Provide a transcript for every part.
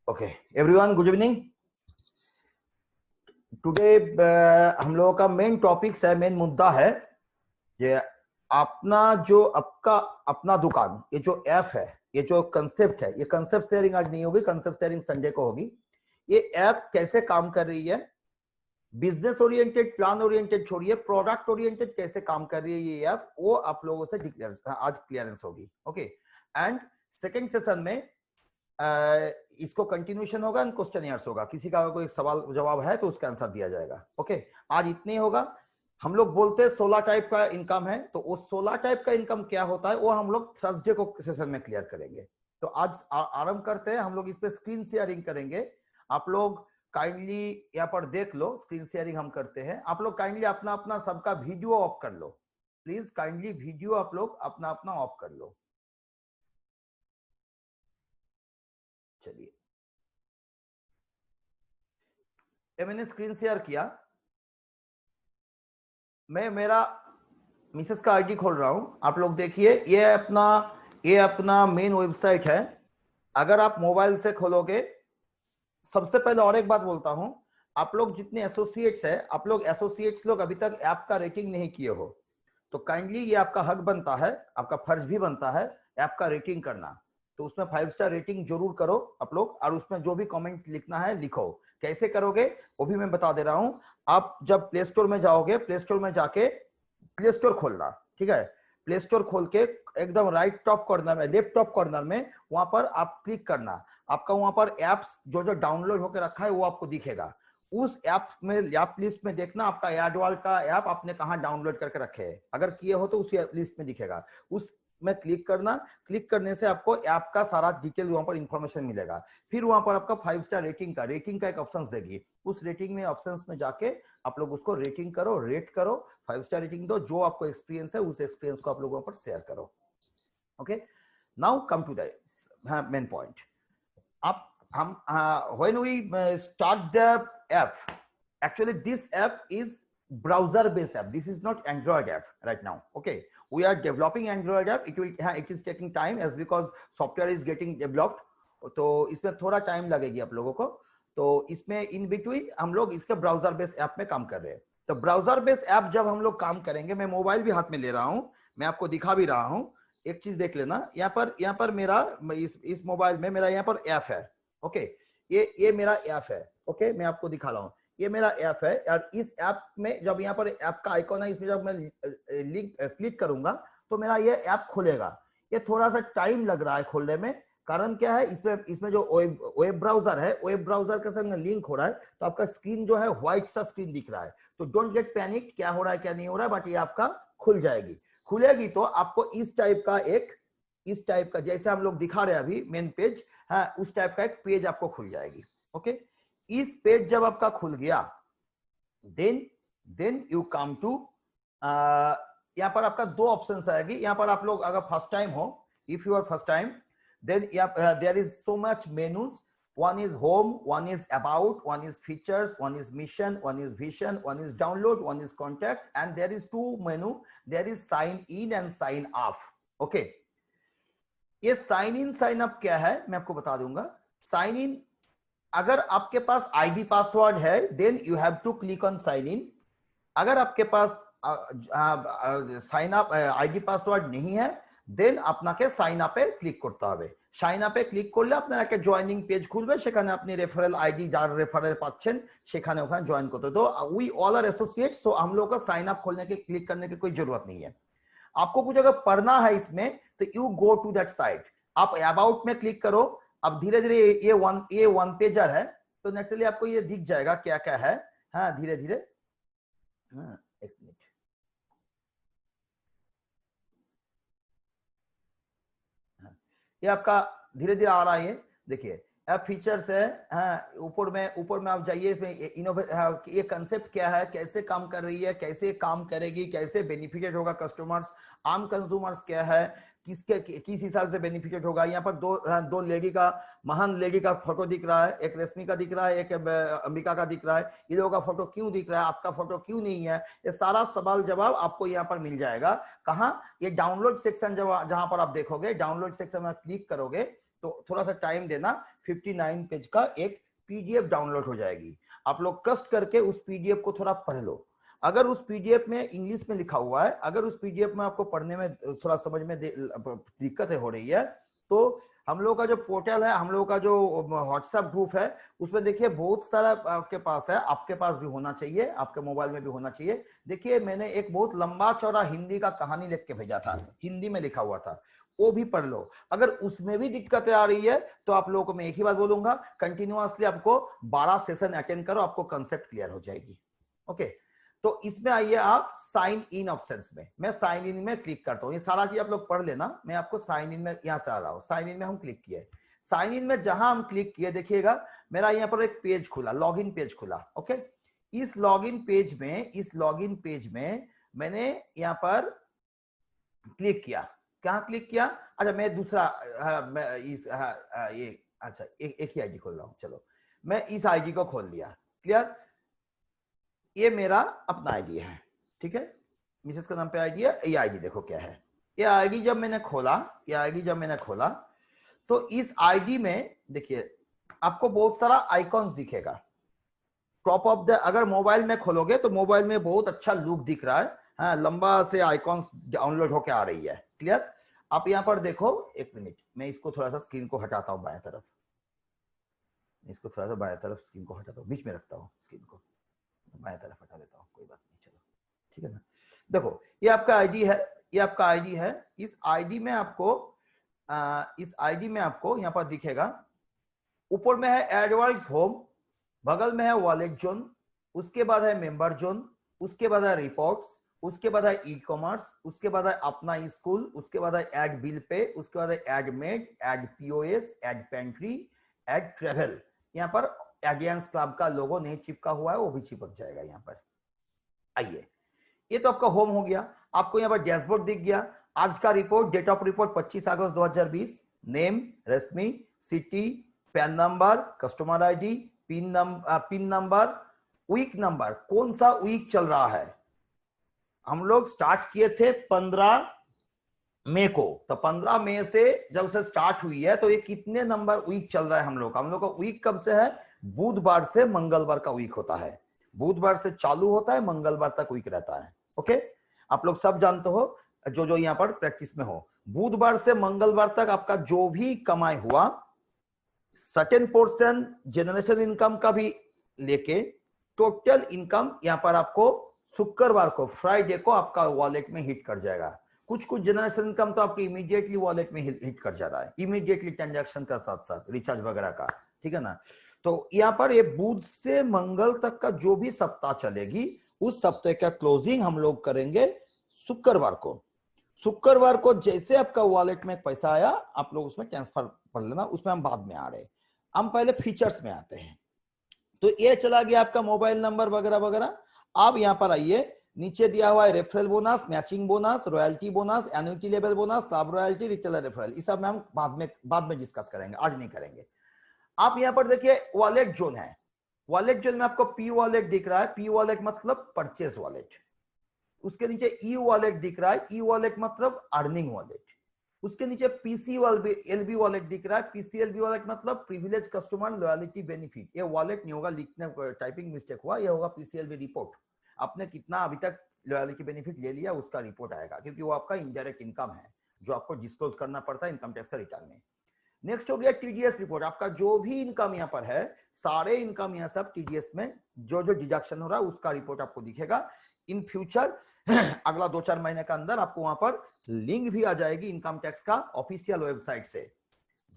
Okay everyone, good evening. Today हम लोगों का मेन टॉपिक्स है, मेन मुद्दा है ये अपना जो आपका अपना दुकान, ये जो ऐप है, ये जो कंसेप्ट है, ये कंसेप्ट शेयरिंग आज नहीं होगी, कंसेप्ट शेयरिंग संडे को होगी। ये ऐप कैसे काम कर रही है, बिजनेस ओरिएंटेड, प्लान ओरिएंटेड छोड़िए, प्रोडक्ट ओरिएंटेड कैसे काम कर रही है ये ऐप, वो आप लोगों से आज क्लियरेंस होगी। ओके, एंड सेकेंड सेशन में इसको कंटिन्यूशन होगा एंड क्वेश्चन आंसर होगा। किसी का अगर कोई सवाल जवाब है तो उसका आंसर दिया जाएगा। ओके, आज इतने होगा। हम लोग बोलते हैं 16 टाइप का इनकम है, तो वो 16 टाइप का इनकम क्या होता है वो हम लोग थर्सडे को सेशन में क्लियर करेंगे। तो आज आरंभ करते हैं। हम लोग इस पे स्क्रीन शेयरिंग करेंगे। आप लोग काइंडली यहाँ पर देख लो, स्क्रीन शेयरिंग हम करते हैं। आप लोग काइंडली अपना अपना सबका वीडियो ऑफ कर लो, प्लीज काइंडली वीडियो आप लोग अपना अपना ऑफ कर लो। चलिए, मैंने स्क्रीन शेयर किया। मैं मेरा मिसेस का आईडी खोल रहा हूं। आप लोग देखिए, ये अपना मेन वेबसाइट है। अगर आप मोबाइल से खोलोगे, सबसे पहले और एक बात बोलता हूं, आप लोग जितने एसोसिएट्स है, आप लोग एसोसिएट्स लोग अभी तक ऐप का रेटिंग नहीं किए हो, तो काइंडली ये आपका हक बनता है, आपका फर्ज भी बनता है ऐप का रेटिंग करना। तो उसमें 5 स्टार रेटिंग जरूर करो आप लोग, और उसमें जो भी कमेंट लिखना है लिखो। कैसे करोगे वो भी मैं बता दे रहा हूं। आप जब प्ले स्टोर में जाओगे, प्ले स्टोर में जाके प्ले स्टोर खोलना, ठीक है। प्ले स्टोर खोल के एकदम राइट टॉप कॉर्नर में, लेफ्ट टॉप कॉर्नर में, वहां पर आप क्लिक करना। आपका वहां पर एप्स जो जो डाउनलोड होकर रखा है वो आपको दिखेगा। उस ऐप में, ऐप लिस्ट में देखना आपका एडवाल का ऐप आपने कहां डाउनलोड करके रखे है। अगर किए हो तो उसी लिस्ट में दिखेगा, उस में क्लिक करना। क्लिक करने से आपको ऐप का सारा डिटेल वहां पर इंफॉर्मेशन मिलेगा। फिर वहां पर आपका 5 स्टार रेटिंग का एक ऑप्शन देगी। उस रेटिंग में ऑप्शंस में जाके आप लोग उसको रेटिंग करो, रेट करो, 5 स्टार रेटिंग दो। जो आपको एक्सपीरियंस है उस एक्सपीरियंस को आप लोगों पर शेयर करो। Okay, now come to the main point. आप हम when we start the app, actually this app is browser based app, this is not Android app right now. Okay, we are developing Android app. It is taking time as because software is getting developed, तो इसमें थोड़ा time लगेगी आप लोगों को। तो इसमें in between हम लोग इसके ब्राउजर बेस्ड ऐप में काम कर रहे हैं। तो ब्राउजर बेस्ड ऐप जब हम लोग काम करेंगे, मैं मोबाइल भी हाथ में ले रहा हूं, मैं आपको दिखा भी रहा हूं। एक चीज देख लेना, यहाँ पर मेरा इस मोबाइल में मेरा यहाँ पर ऐप है। ओके, ये मेरा ऐप है। ओके, मैं आपको दिखा रहा हूँ, ये मेरा ऐप है। और इस ऐप में जब यहाँ पर ऐप का आइकॉन है, इसमें जब मैं लिंक क्लिक करूंगा तो मेरा ये ऐप खुलेगा। ये थोड़ा सा टाइम लग रहा है खोलने में। कारण क्या है, इसमें जो वेब ब्राउजर है, वेब ब्राउजर के संग लिंक हो रहा है, तो आपका स्क्रीन जो है व्हाइट सा स्क्रीन दिख रहा है। तो डोंट गेट पैनिक, क्या हो रहा है क्या नहीं हो रहा है, बट ये आपका खुल जाएगी। खुलेगी तो आपको इस टाइप का जैसे हम लोग दिखा रहे हैं अभी मेन पेज, हाँ, उस टाइप का एक पेज आपको खुल जाएगी। ओके, इस पेज जब आपका खुल गया, देन यू कम टू, यहाँ पर आपका 2 ऑप्शंस आएगी। यहाँ पर आप लोग अगर फर्स्ट टाइम हो, if you are first time, then there is so much menus. One is home, one is about, one is features, one is mission, one is vision, one is download, one is contact, and there is 2 menu. There is sign in and sign off. Okay, ये sign in sign up क्या है मैं आपको बता दूंगा। Sign in, अगर आपके पास आईडी पासवर्ड है, then you have to click on sign in. अगर आपके पास साइन अप आईडी पासवर्ड नहीं है, দেন আপনাকে সাইন আপে ক্লিক করতে হবে। সাইন আপে ক্লিক করলে আপনার একটা জয়েনিং পেজ খুলবে, সেখানে আপনি রেফারেল আইডি যার রেফারেল পাচ্ছেন সেখানে ওখানে জয়েন করতে। तो वी ऑल आर एसोसिएट्स, सो हम लोग का साइन अप खोलने के क्लिक करने की कोई जरूरत नहीं है। आपको कुछ अगर पढ़ना है इसमें तो you go to that site. आप अबाउट में क्लिक करो। अब धीरे धीरे ये वन पेजर है, तो नेचुरली आपको ये दिख जाएगा क्या क्या है। हाँ, धीरे धीरे, एक मिनट, ये आपका धीरे धीरे आ रहा है। देखिए ऐप फीचर्स है, हाँ, ऊपर में आप जाइए। इसमें ये कंसेप्ट क्या है, कैसे काम कर रही है, कैसे काम करेगी, कैसे बेनिफिटेड होगा कस्टमर्स, आम कंज्यूमर्स क्या है, किस हिसाब से बेनिफिटेड होगा। यहाँ पर दो लेडी का, महान लेडी का फोटो दिख रहा है, एक रश्मि का दिख रहा है, एक अंबिका का दिख रहा है। ये लोगों का फोटो क्यों दिख रहा है, आपका फोटो क्यों नहीं है, ये सारा सवाल जवाब आपको यहाँ पर मिल जाएगा। कहाँ, ये डाउनलोड सेक्शन जहां पर आप देखोगे, डाउनलोड सेक्शन में क्लिक करोगे तो थोड़ा सा टाइम देना, 59 पेज का एक पीडीएफ डाउनलोड हो जाएगी। आप लोग कष्ट करके उस पीडीएफ को थोड़ा पढ़ लो। अगर उस पीडीएफ में इंग्लिश में लिखा हुआ है, अगर उस पीडीएफ में आपको पढ़ने में थोड़ा समझ में दिक्कत हो रही है, तो हम लोग का जो पोर्टल है, हम लोग का जो व्हाट्सएप ग्रुप है, उसमें देखिए बहुत सारा आपके पास है, आपके पास भी होना चाहिए, आपके मोबाइल में भी होना चाहिए। देखिए मैंने एक बहुत लंबा चौड़ा हिंदी का कहानी लिख के भेजा था, हिंदी में लिखा हुआ था, वो भी पढ़ लो। अगर उसमें भी दिक्कतें आ रही है तो आप लोगों को मैं एक ही बात बोलूंगा, कंटिन्यूअसली आपको 12 सेशन अटेंड करो, आपको कंसेप्ट क्लियर हो जाएगी। ओके, तो इसमें आइए आप साइन इन ऑप्शंस में। मैं साइन इन में क्लिक करता हूँ, ये सारा चीज आप लोग पढ़ लेना। मैं आपको साइन इन में यहां से आ रहा हूँ, साइन इन में हम क्लिक किए। साइन इन में जहां हम क्लिक किए, देखिएगा मेरा यहाँ पर एक पेज खुला, लॉगिन पेज खुला। ओके, इस लॉगिन पेज में मैंने यहाँ पर क्लिक किया। कहाँ क्लिक किया? अच्छा, मैं दूसरा ये अच्छा एक ही आईडी खोल रहा हूँ। चलो मैं इस आईडी को खोल लिया। क्लियर? ये मेरा अपना आईडी है, ठीक है, मिसेस का नाम पे आईडी है। ये आईडी देखो क्या है। ये आईडी जब मैंने खोला, तो इस आईडी में देखिए आपको बहुत सारा आइकॉन्स दिखेगा। टॉप ऑफ द, अगर मोबाइल में खोलोगे तो मोबाइल में बहुत अच्छा लुक दिख रहा है, हाँ, लंबा से आइकॉन्स डाउनलोड होके आ रही है। क्लियर? आप यहाँ पर देखो, एक मिनट, मैं इसको थोड़ा सा स्क्रीन को हटाता हूँ बाएं तरफ, स्क्रीन को हटाता हूँ, बीच में रखता हूँ स्क्रीन को, बाएं तरफ हटा देता हूँ, कोई बात नहीं, चलो ठीक है ना। देखो ये आपका आईडी है, इस आईडी में आपको यहाँ पर दिखेगा, ऊपर में है एडवर्ड्स होम, बगल में है वॉलेट जोन, उसके बाद है मेंबर जोन, उसके बाद है रिपोर्ट्स, उसके बाद है ई कॉमर्स, उसके बाद है अपना स्कूल, उसके बाद है एड बिल पे, उसके बाद है add maid, add POS, add pantry, add travel. यहाँ पर एडियंस क्लब का लोगो नहीं चिपका हुआ है, वो भी चिपक जाएगा यहाँ पर। आइए, ये तो आपका होम हो गया। आपको यहाँ पर डैशबोर्ड दिख गया। आज का report, date of report 25 August 2020, name Rashmi, city, PAN number, customer ID, pin number, week number, कौन सा वीक चल रहा है। हम लोग स्टार्ट किए थे 15 मई को, तो 15 मई से जब से स्टार्ट हुई है तो ये कितने नंबर वीक चल रहा है हम लोग का। वीक कब से है? बुधवार से मंगलवार का वीक होता है। बुधवार से चालू होता है, मंगलवार तक वीक रहता है। ओके, आप लोग सब जानते हो, जो यहाँ पर प्रैक्टिस में हो, बुधवार से मंगलवार तक आपका जो भी कमाई हुआ, सर्टेन पोर्शन जनरेशन इनकम का भी लेके टोटल इनकम यहाँ पर आपको शुक्रवार को, फ्राइडे को आपका वॉलेट में हिट कर जाएगा। कुछ जनरेशन इनकम तो आपके इमीडिएटली वॉलेट में हिट कर जा रहा है, इमीडिएटली ट्रांजैक्शन का साथ साथ रिचार्ज वगैरह का, ठीक है ना। तो यहाँ पर ये बुध से मंगल तक का जो भी सप्ताह चलेगी, उस सप्ताह का क्लोजिंग हम लोग करेंगे शुक्रवार को। शुक्रवार को जैसे आपका वॉलेट में पैसा आया, आप लोग उसमें ट्रांसफर कर लेना, उसमें हम बाद में आ रहे हैं। हम पहले फीचर्स में आते हैं। तो ये चला गया आपका मोबाइल नंबर वगैरह वगैरह। अब यहाँ पर आइए, नीचे दिया हुआ है referral bonus, matching bonus, royalty bonus, annuity level bonus, club royalty, retailer referral, इस सब में हम बाद में डिस्कस करेंगे, आज नहीं करेंगे। आप यहाँ पर देखिए वॉलेट जोन है। वॉलेट जोन में आपको पी वॉलेट दिख रहा है, पी वॉलेट मतलब परचेज वॉलेट। उसके नीचे ई वॉलेट दिख रहा है, ई वॉलेट मतलब अर्निंग वॉलेट। उसके नीचे पीसीएलबी वॉलेट दिख रहा है, पीसीएलबी वॉलेट मतलब प्रिविलेज कस्टमर लॉयल्टी बेनिफिट। ये वॉलेट नहीं होगा, लिखने टाइपिंग मिस्टेक हुआ, ये होगा पीसीएलबी रिपोर्ट। आपने कितना अभी तक लॉयल्टी बेनिफिट ले लिया उसका रिपोर्ट आएगा, क्योंकि वो आपका इनडायरेक्ट इनकम है जो आपको डिस्क्लोज करना पड़ता है इनकम टैक्स का रिटर्न में। नेक्स्ट हो गया टीडीएस रिपोर्ट। आपका जो भी इनकम यहाँ पर है, सारे इनकम यहाँ सब टीडीएस में जो डिडक्शन हो रहा है उसका रिपोर्ट आपको दिखेगा। इन फ्यूचर अगला 2-4 महीने का अंदर आपको वहां पर लिंक भी आ जाएगी इनकम टैक्स का ऑफिशियल वेबसाइट से,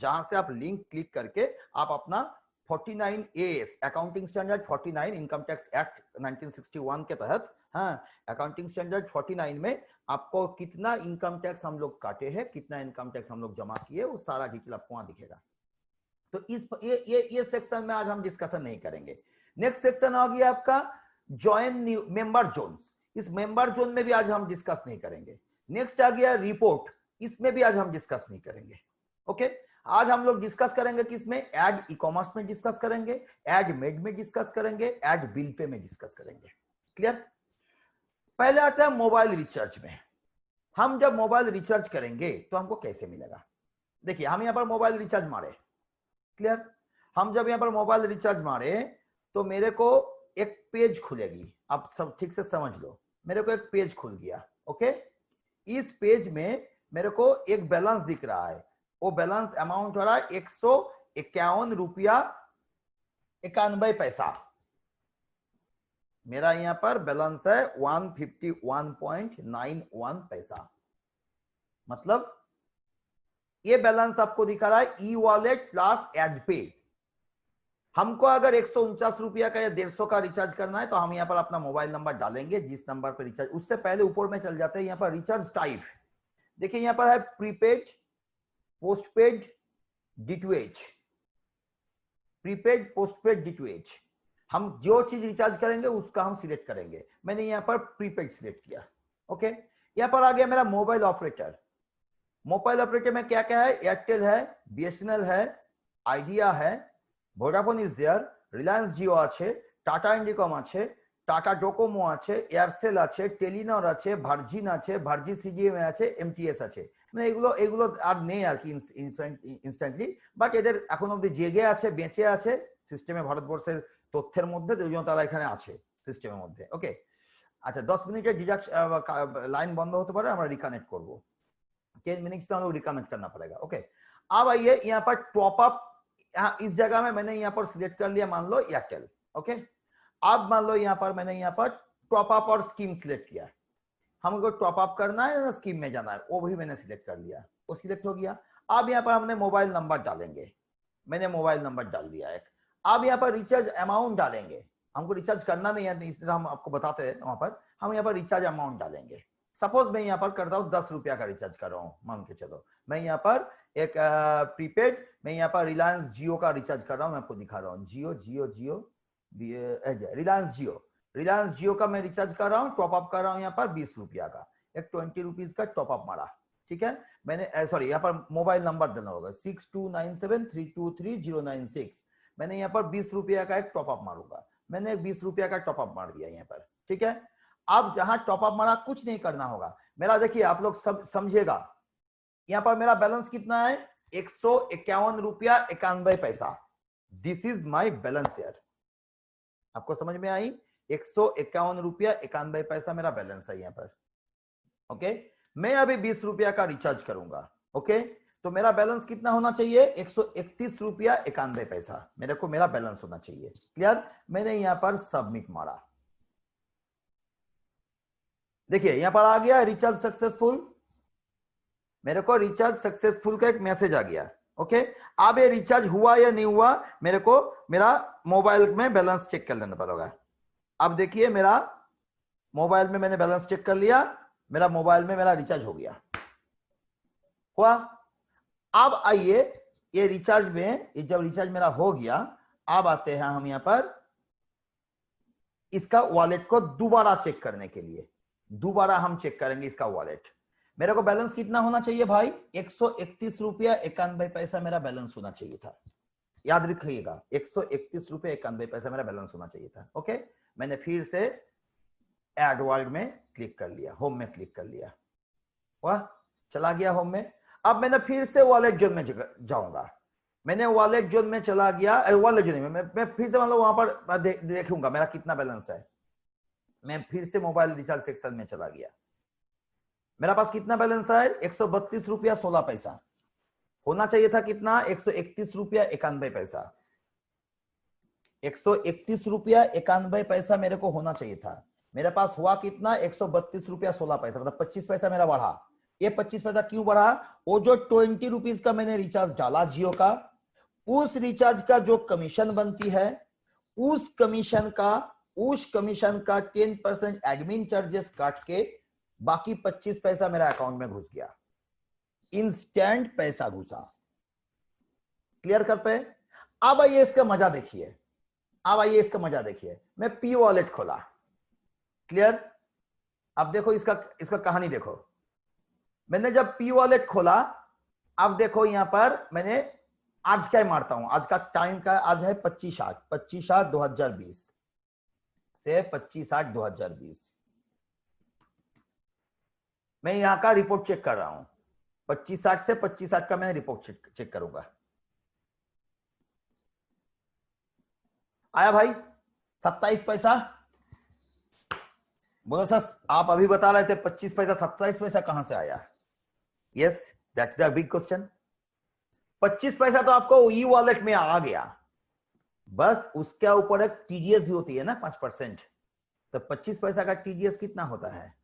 जहां से आप लिंक क्लिक करके आप अपना 49 AS accounting standard 49 income tax act 1961 के तहत, हाँ, अकाउंटिंग स्टैंडर्ड 49 में आपको कितना इनकम टैक्स हम लोग काटे हैं, कितना इनकम टैक्स हम लोग जमा किए, वो सारा डिटेल आपको वहां दिखेगा। तो इस ये सेक्शन में आज हम डिस्कशन नहीं करेंगे। नेक्स्ट सेक्शन आ गया आपका जॉइन न्यू मेंबर जोन्स। इस मेंबर जोन में भी आज हम डिस्कस नहीं करेंगे। नेक्स्ट आ गया रिपोर्ट, इसमें भी आज हम डिस्कस नहीं करेंगे। ओके, आज हम लोग डिस्कस करेंगे किसमें? एड ई कॉमर्स में डिस्कस करेंगे, एड मेड में डिस्कस करेंगे, एड बिल पे में डिस्कस करेंगे। क्लियर? पहले आता है मोबाइल रिचार्ज में। हम जब मोबाइल रिचार्ज करेंगे तो हमको कैसे मिलेगा? देखिए हम यहां पर मोबाइल रिचार्ज मारे। क्लियर? हम जब यहाँ पर मोबाइल रिचार्ज मारे तो मेरे को एक पेज खुलेगी, आप सब ठीक से समझ लो, मेरे को एक पेज खुल गया। ओके, इस पेज में मेरे को एक बैलेंस दिख रहा है, वो बैलेंस अमाउंट हो रहा है 151 रुपया 91 पैसा। मेरा यहां पर बैलेंस है 151.91 पैसा। मतलब ये बैलेंस आपको दिखा रहा है ई वॉलेट प्लस एड पे। हमको अगर 149 रुपया का या 150 का रिचार्ज करना है तो हम यहाँ पर अपना मोबाइल नंबर डालेंगे, जिस नंबर पर रिचार्ज, उससे पहले ऊपर में चल जाते हैं यहाँ पर रिचार्ज टाइप। देखिए यहाँ पर है prepaid, postpaid, D2H, prepaid, postpaid, D2H। हम जो चीज रिचार्ज करेंगे उसका हम सिलेक्ट करेंगे। मैंने यहाँ पर प्रीपेड सिलेक्ट किया। ओके, यहाँ पर आ गया मेरा मोबाइल ऑपरेटर। मोबाइल ऑपरेटर में क्या क्या है, एयरटेल है, BSNL है, आइडिया है, वोडाफोन इज देयर, रिलायंस जियो আছে, টাটা ইন্ডিকম আছে, টাটা ডোকোমো আছে, এয়ারসেল আছে, টেলিনর আছে, ভার্জিন আছে, ভার্জি সিডিএম আছে, MTS আছে। মানে এগুলো এগুলো আর নেই আর কি ইনস্ট্যান্টলি, বাট এদের এখন অবধি জেগে আছে, বেঁচে আছে সিস্টেমে, ভারতবর্ষের তথ্যের মধ্যে, ওই জন্য তারা এখানে আছে সিস্টেমের মধ্যে। ওকে, আচ্ছা 10 মিনিটের ডিডাকশন लाइन बंद होते पारे, আমরা রিকানেক্ট করব। 10 मिनट्स में हम लोग रिकनेक्ट करना पड़ेगा। ओके, अब आइए यहाँ पर टॉप अप, यहाँ इस जगह में मैंने यहाँ पर सिलेक्ट कर लिया, मान लो एयरटेल। ओके, अब मान लो यहाँ पर मैंने यहाँ पर टॉप अप और स्कीम सिलेक्ट किया, हमको टॉप अप करना है ना स्कीम में जाना है, वो भी मैंने सिलेक्ट कर लिया, वो सिलेक्ट हो गया। अब यहाँ पर हमने मोबाइल नंबर डालेंगे, मैंने मोबाइल नंबर डाल दिया एक। अब यहाँ पर रिचार्ज अमाउंट डालेंगे, हमको रिचार्ज करना नहीं है इसलिए हम आपको बताते हैं, वहां पर हम यहाँ पर रिचार्ज अमाउंट डालेंगे। सपोज मैं यहाँ पर करता हूँ 10 रुपया का रिचार्ज कर रहा हूँ, मान के चलो मैं यहाँ पर एक प्रीपेड, मैं यहाँ पर रिलायंस जियो का रिचार्ज कर रहा हूँ, मैं आपको दिखा रहा हूँ, रिलायंस जियो का मैं रिचार्ज कर रहा हूँ, टॉप अप कर रहा हूँ यहाँ पर 20 रुपया का, एक 20 रुपीज का टॉप अप मारा। ठीक है, मैंने सॉरी यहाँ पर मोबाइल नंबर देना होगा 6297323096, मैंने यहाँ पर 20 रुपया का एक टॉप अप मारूंगा, मैंने एक 20 रुपया का टॉप अप मार दिया यहाँ पर। ठीक है, अब जहां टॉप अप मारा कुछ नहीं करना होगा मेरा, देखिए आप लोग सब समझेगा, यहां पर मेरा बैलेंस कितना है 151 रुपया 91 पैसा। दिस इज माय बैलेंस यार, आपको समझ में आई, 151 रुपया 91 पैसा मेरा बैलेंस है यहाँ पर। ओके, मैं अभी 20 रुपया का रिचार्ज करूंगा। ओके, तो मेरा बैलेंस कितना होना चाहिए 131 रुपया 91 पैसा, मेरे को मेरा बैलेंस होना चाहिए। क्लियर, मैंने यहाँ पर सबमिट मारा, देखिए यहां पर आ गया रिचार्ज सक्सेसफुल, मेरे को रिचार्ज सक्सेसफुल का एक मैसेज आ गया। ओके, अब ये रिचार्ज हुआ या नहीं हुआ, मेरे को मेरा मोबाइल में बैलेंस चेक कर लेना पड़ेगा। अब देखिए मेरा मोबाइल में मैंने बैलेंस चेक कर लिया, मेरा मोबाइल में मेरा रिचार्ज हो गया, हुआ। अब आइए ये रिचार्ज में, ये जब रिचार्ज मेरा हो गया, अब आते हैं हम यहां पर इसका वॉलेट को दोबारा चेक करने के लिए, दोबारा हम चेक करेंगे इसका वॉलेट। मेरे को बैलेंस कितना होना चाहिए भाई 131 रुपया 91 पैसा मेरा बैलेंस होना चाहिए था, याद रखिएगा 131 रुपया 91 पैसा मेरा बैलेंस होना चाहिए था। ओके, मैंने फिर से एड वॉलेट में क्लिक कर लिया, होम में क्लिक कर लिया, वाह चला गया होम में। अब मैंने फिर से वॉलेट जोन में जाऊंगा, मैंने वॉलेट जोन में चला गया, वॉलेट जोन में मैं फिर से मतलब वहां पर देखूंगा मेरा कितना बैलेंस है। मैं फिर से मोबाइल रिचार्ज सेक्शन में चला गया, मेरा पास कितना बैलेंस है 132 रुपया 16 पैसा, होना चाहिए था कितना 131 रुपया 91 पैसा, 131 रुपया 91 पैसा मेरे को होना चाहिए था, मेरे पास हुआ कितना 132 रुपया 16 पैसा, मतलब 25 पैसा मेरा बढ़ा। ये 25 पैसा क्यों बढ़ा, वो जो 20 रुपीज का मैंने रिचार्ज डाला जियो का, उस रिचार्ज का जो कमीशन बनती है, उस कमीशन का 10% एडमिन चार्जेस काट के बाकी 25 पैसा मेरा अकाउंट में घुस गया, इंस्टेंट पैसा घुसा। क्लियर कर पे? अब आइए इसका मजा देखिए, अब आइए इसका मजा देखिए, मैं पी वॉलेट खोला, क्लियर। अब देखो इसका कहानी देखो, मैंने जब पी वॉलेट खोला, अब देखो यहां पर मैंने आज क्या मारता हूं, आज का टाइम का आज है 25/8/2020 से 25/8/2020, मैं यहां का रिपोर्ट चेक कर रहा हूं, 25/8 से 25/8 का मैं रिपोर्ट चेक करूंगा। आया भाई 27 पैसा। बोलो सर आप अभी बता रहे थे 25 पैसा, 27 पैसा कहां से आया? Yes that's the big question. 25 पैसा तो आपको ई वॉलेट में आ गया, बस उसके ऊपर एक टीडीएस भी होती है ना 5%। तो 25 पैसा का टीडीएस कितना होता है?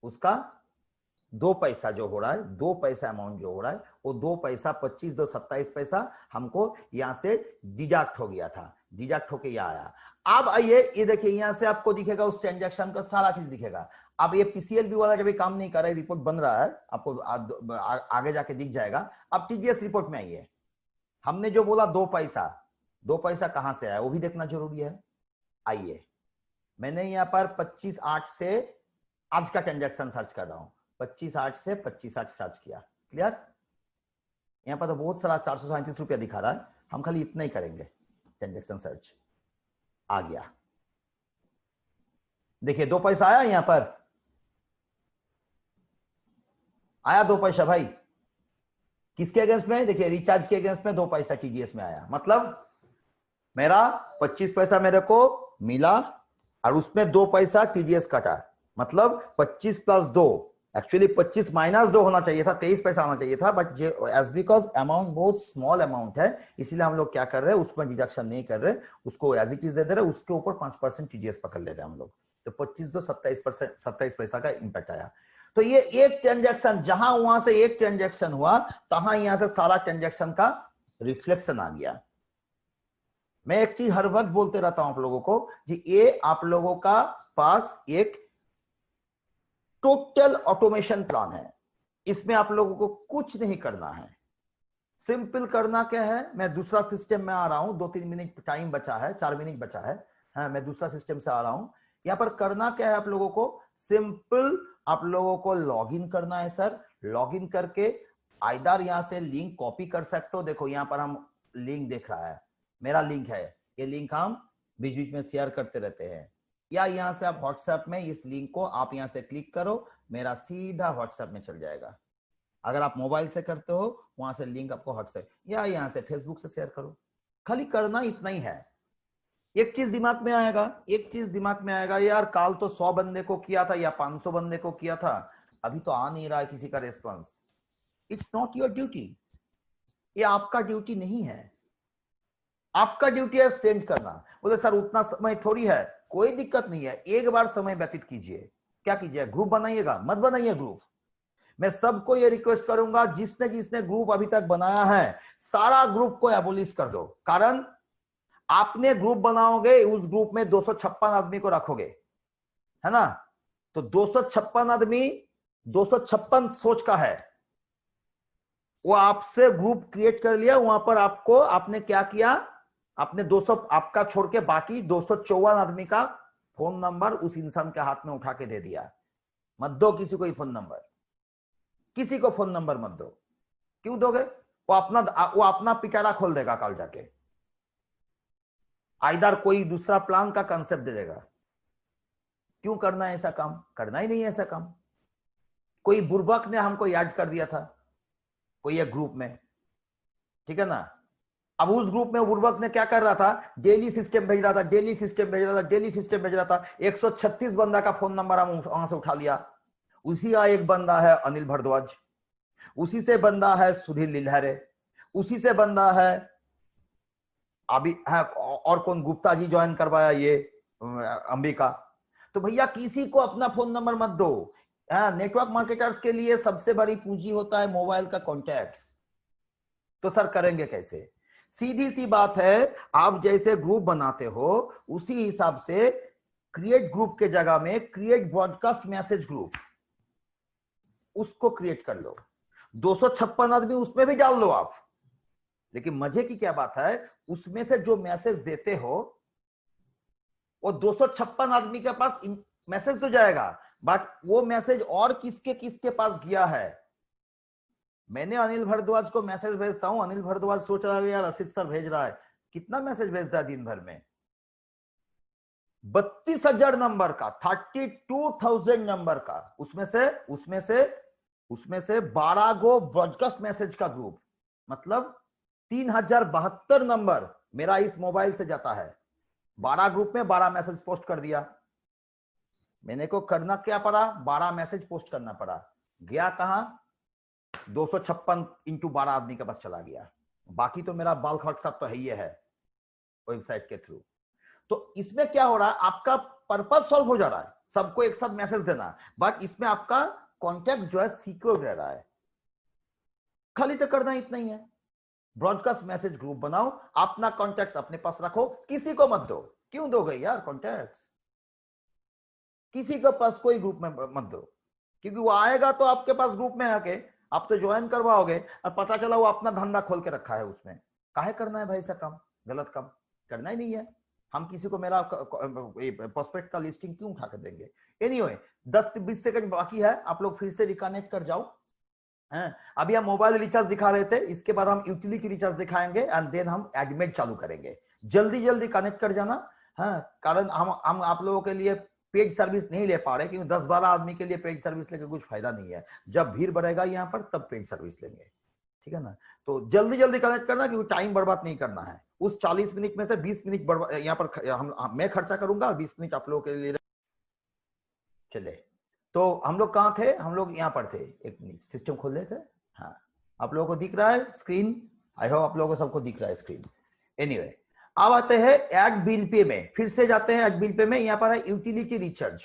उसका 2 पैसा जो हो रहा है, 2 पैसा अमाउंट जो हो रहा है, वो 2 पैसा 25 2 27 पैसा हमको यहां से डिडक्ट हो गया था, डिडक्ट होके यहां आया। अब आइए ये देखिए, यहां से आपको दिखेगा उस ट्रांजैक्शन का सारा चीज दिखेगा। अब ये पीसीएलबी वाला जब काम नहीं कर रहा है, रिपोर्ट बन रहा है, आपको आगे जाके दिख जाएगा। अब टीडीएस रिपोर्ट में आइए, हमने जो बोला 2 पैसा, 2 पैसा कहां से आया वो भी देखना जरूरी है। आइए मैंने यहां पर 25/8 से आज का ट्रांजैक्शन सर्च कर रहा हूं, 25/8 से 25/8 सर्च किया, क्लियर? यहां पर तो बहुत सारा 437 रुपया दिखा रहा है, हम खाली इतना ही करेंगे ट्रांजैक्शन सर्च। आ गया, देखिए 2 पैसा आया, यहां पर आया 2 पैसा भाई। किसके अगेंस्ट में? देखिए रिचार्ज के अगेंस्ट में 2 पैसा टीडीएस में आया, मतलब मेरा 25 पैसा मेरे को मिला और उसमें 2 पैसा टीडीएस कटा, मतलब 25 + 2, एक्चुअली 25 - 2 होना चाहिए था, 23 पैसा आना चाहिए था, बट एज बिकॉज अमाउंट बहुत स्मॉल अमाउंट है, इसीलिए हम लोग क्या कर रहे हैं, उसमें डिडक्शन नहीं कर रहे, उसको एज इट इज दे रहे, उसके ऊपर 5% टीडीएस पकड़ ले रहे हैं हम लोग। तो 25 2 27 पैसा का इंपैक्ट आया। तो ये एक ट्रांजैक्शन, जहां वहां से एक ट्रांजैक्शन हुआ, तहां यहां से सारा ट्रांजैक्शन का रिफ्लेक्शन आ गया। मैं एक चीज हर वक्त बोलते रहता हूं आप लोगों को कि ये आप लोगों का पास एक टोटल ऑटोमेशन प्लान है, इसमें आप लोगों को कुछ नहीं करना है, सिंपल करना क्या है। मैं दूसरा सिस्टम में आ रहा हूं, 2-3 मिनट टाइम बचा है, 4 मिनट बचा है, हाँ मैं दूसरा सिस्टम से आ रहा हूं। यहां पर करना क्या है आप लोगों को, सिंपल आप लोगों को लॉगिन करना है सर। लॉगिन करके आइदर यहां से लिंक कॉपी कर सकते हो, देखो यहां पर हम लिंक देख रहा है, मेरा लिंक है, ये लिंक हम बीच बीच में शेयर करते रहते हैं, या यहां से आप व्हाट्सएप में इस लिंक को आप यहां से क्लिक करो, मेरा सीधा व्हाट्सएप में चल जाएगा। अगर आप मोबाइल से करते हो वहां से लिंक आपको व्हाट्सएप या यहां से फेसबुक से शेयर करो, खाली करना इतना ही है। एक चीज दिमाग में आएगा, एक चीज दिमाग में आएगा, यार काल तो 100 बंदे को किया था या 500 बंदे को किया था, अभी तो आ नहीं रहा है किसी का response. It's not your duty, ये आपका ड्यूटी नहीं है, आपका ड्यूटी है सेंड करना। बोले सर उतना समय थोड़ी है, कोई दिक्कत नहीं है, एक बार समय व्यतीत कीजिए। क्या कीजिए, ग्रुप बनाइएगा, मत बनाइए ग्रुप। मैं सबको ये रिक्वेस्ट करूंगा, जिसने जिसने ग्रुप अभी तक बनाया है सारा ग्रुप को एबोलिश कर दो। कारण आपने ग्रुप बनाओगे, उस ग्रुप में 256 आदमी को रखोगे, है ना, तो 256 आदमी 256 सोच का है, वो आपसे ग्रुप क्रिएट कर लिया, वहां पर आपको आपने क्या किया, आपने 200 आपका छोड़ के बाकी 254 आदमी का फोन नंबर उस इंसान के हाथ में उठा के दे दिया। मत दो किसी को फोन नंबर, किसी को फोन नंबर मत दो। क्यों दोगे? वो अपना पिटारा खोल देगा कल जाके, आइदर कोई दूसरा प्लान का कंसेप्ट दे देगा। क्यों करना है ऐसा काम? करना ही नहीं है ऐसा काम। कोई बुर्बक ने हमको याद कर दिया था कोई एक ग्रुप में, ठीक है ना। अब उस ग्रुप में बुर्बक ने क्या कर रहा था, डेली सिस्टम भेज रहा था, डेली सिस्टम भेज रहा था, डेली सिस्टम भेज रहा था। 136 बंदा का फोन नंबर हम वहां से उठा लिया। उसी का एक बंदा है अनिल भारद्वाज, उसी से बंदा है सुधीर लिल्हारे, उसी से बंदा है अभी है, और कौन, गुप्ता जी ज्वाइन करवाया ये अंबिका। तो भैया किसी को अपना फोन नंबर मत दो। नेटवर्क मार्केटर्स के लिए सबसे बड़ी पूंजी होता है मोबाइल का कॉन्टैक्ट। तो सर करेंगे कैसे? सीधी सी बात है, आप जैसे ग्रुप बनाते हो उसी हिसाब से क्रिएट ग्रुप के जगह में क्रिएट ब्रॉडकास्ट मैसेज ग्रुप, उसको क्रिएट कर लो। 256 आदमी उसमें भी डाल लो आप। लेकिन मजे की क्या बात है, उसमें से जो मैसेज देते हो वो 256 आदमी के पास मैसेज तो जाएगा, बट वो मैसेज और किसके किसके पास गया है। मैंने अनिल भारद्वाज को मैसेज भेजता हूं, अनिल भारद्वाज सोच रहा है यार असित सर भेज रहा है, कितना मैसेज भेजता है दिन भर में? 32,000 नंबर का, 32,000 नंबर का, उसमें से 12 गो ब्रॉडकास्ट मैसेज का ग्रुप, मतलब 3072 नंबर मेरा इस मोबाइल से जाता है 12 ग्रुप में 12 मैसेज पोस्ट कर दिया, मैंने को करना क्या पड़ा, 12 मैसेज पोस्ट करना पड़ा, गया कहां 256 इंटू 12 आदमी के पास चला गया, बाकी तो मेरा बाल खर्च सब तो है ही है वेबसाइट के थ्रू। तो इसमें क्या हो रहा है, आपका पर्पस सॉल्व हो जा रहा है, सबको एक साथ मैसेज देना, बट इसमें आपका कॉन्टेक्स्ट जो है सिक्योर रह रहा है। खाली तो करना इतना ही है, ब्रॉडकास्ट मैसेज ग्रुप बनाओ, अपना कॉन्टेक्ट अपने पास रखो, किसी को मत दो। क्यों दोगे यार कॉन्टेक्ट, किसी के पास कोई ग्रुप में मत दो, क्योंकि वो आएगा तो आपके पास ग्रुप में आके आप तो ज्वाइन करवाओगे और पता चला वो अपना धंधा खोल के रखा है उसमें। काहे करना है भाई सा काम, गलत काम करना ही नहीं है। हम किसी को मेरा प्रोस्पेक्ट का लिस्टिंग क्यों उठा कर देंगे। एनीवे 10-20 सेकंड बाकी है, आप लोग फिर से रिकनेक्ट कर जाओ। अभी हम मोबाइल रिचार्ज दिखा रहे थे, इसके बाद हम यूटिलिटी रिचार्ज दिखाएंगे एंड देन हम एडमिट चालू करेंगे। जल्दी जल्दी कनेक्ट कर जाना, कारण हम आप लोगों के लिए पेज सर्विस नहीं ले पा रहे, क्योंकि 10-12 आदमी के लिए पेज सर्विस लेके कुछ फायदा नहीं है। जब भीड़ बढ़ेगा यहाँ पर तब पेज सर्विस लेंगे, ठीक है ना। तो जल्दी जल्दी कनेक्ट करना, क्योंकि टाइम बर्बाद नहीं करना है। उस 40 मिनट में से 20 मिनट यहाँ पर मैं खर्चा करूंगा और 20 मिनट आप लोगों के लिए। चले, तो हम लोग कहाँ थे, हम लोग यहाँ पर थे। एक मिनट सिस्टम खोल लेते हैं। हाँ, आप लोगों को दिख रहा है स्क्रीन, आई होप आप लोगों को सबको दिख रहा है स्क्रीन। एनीवे अब आते हैं एड बिल पे में, फिर से जाते हैं एड बिल पे में। यहाँ पर है यूटिलिटी रिचार्ज।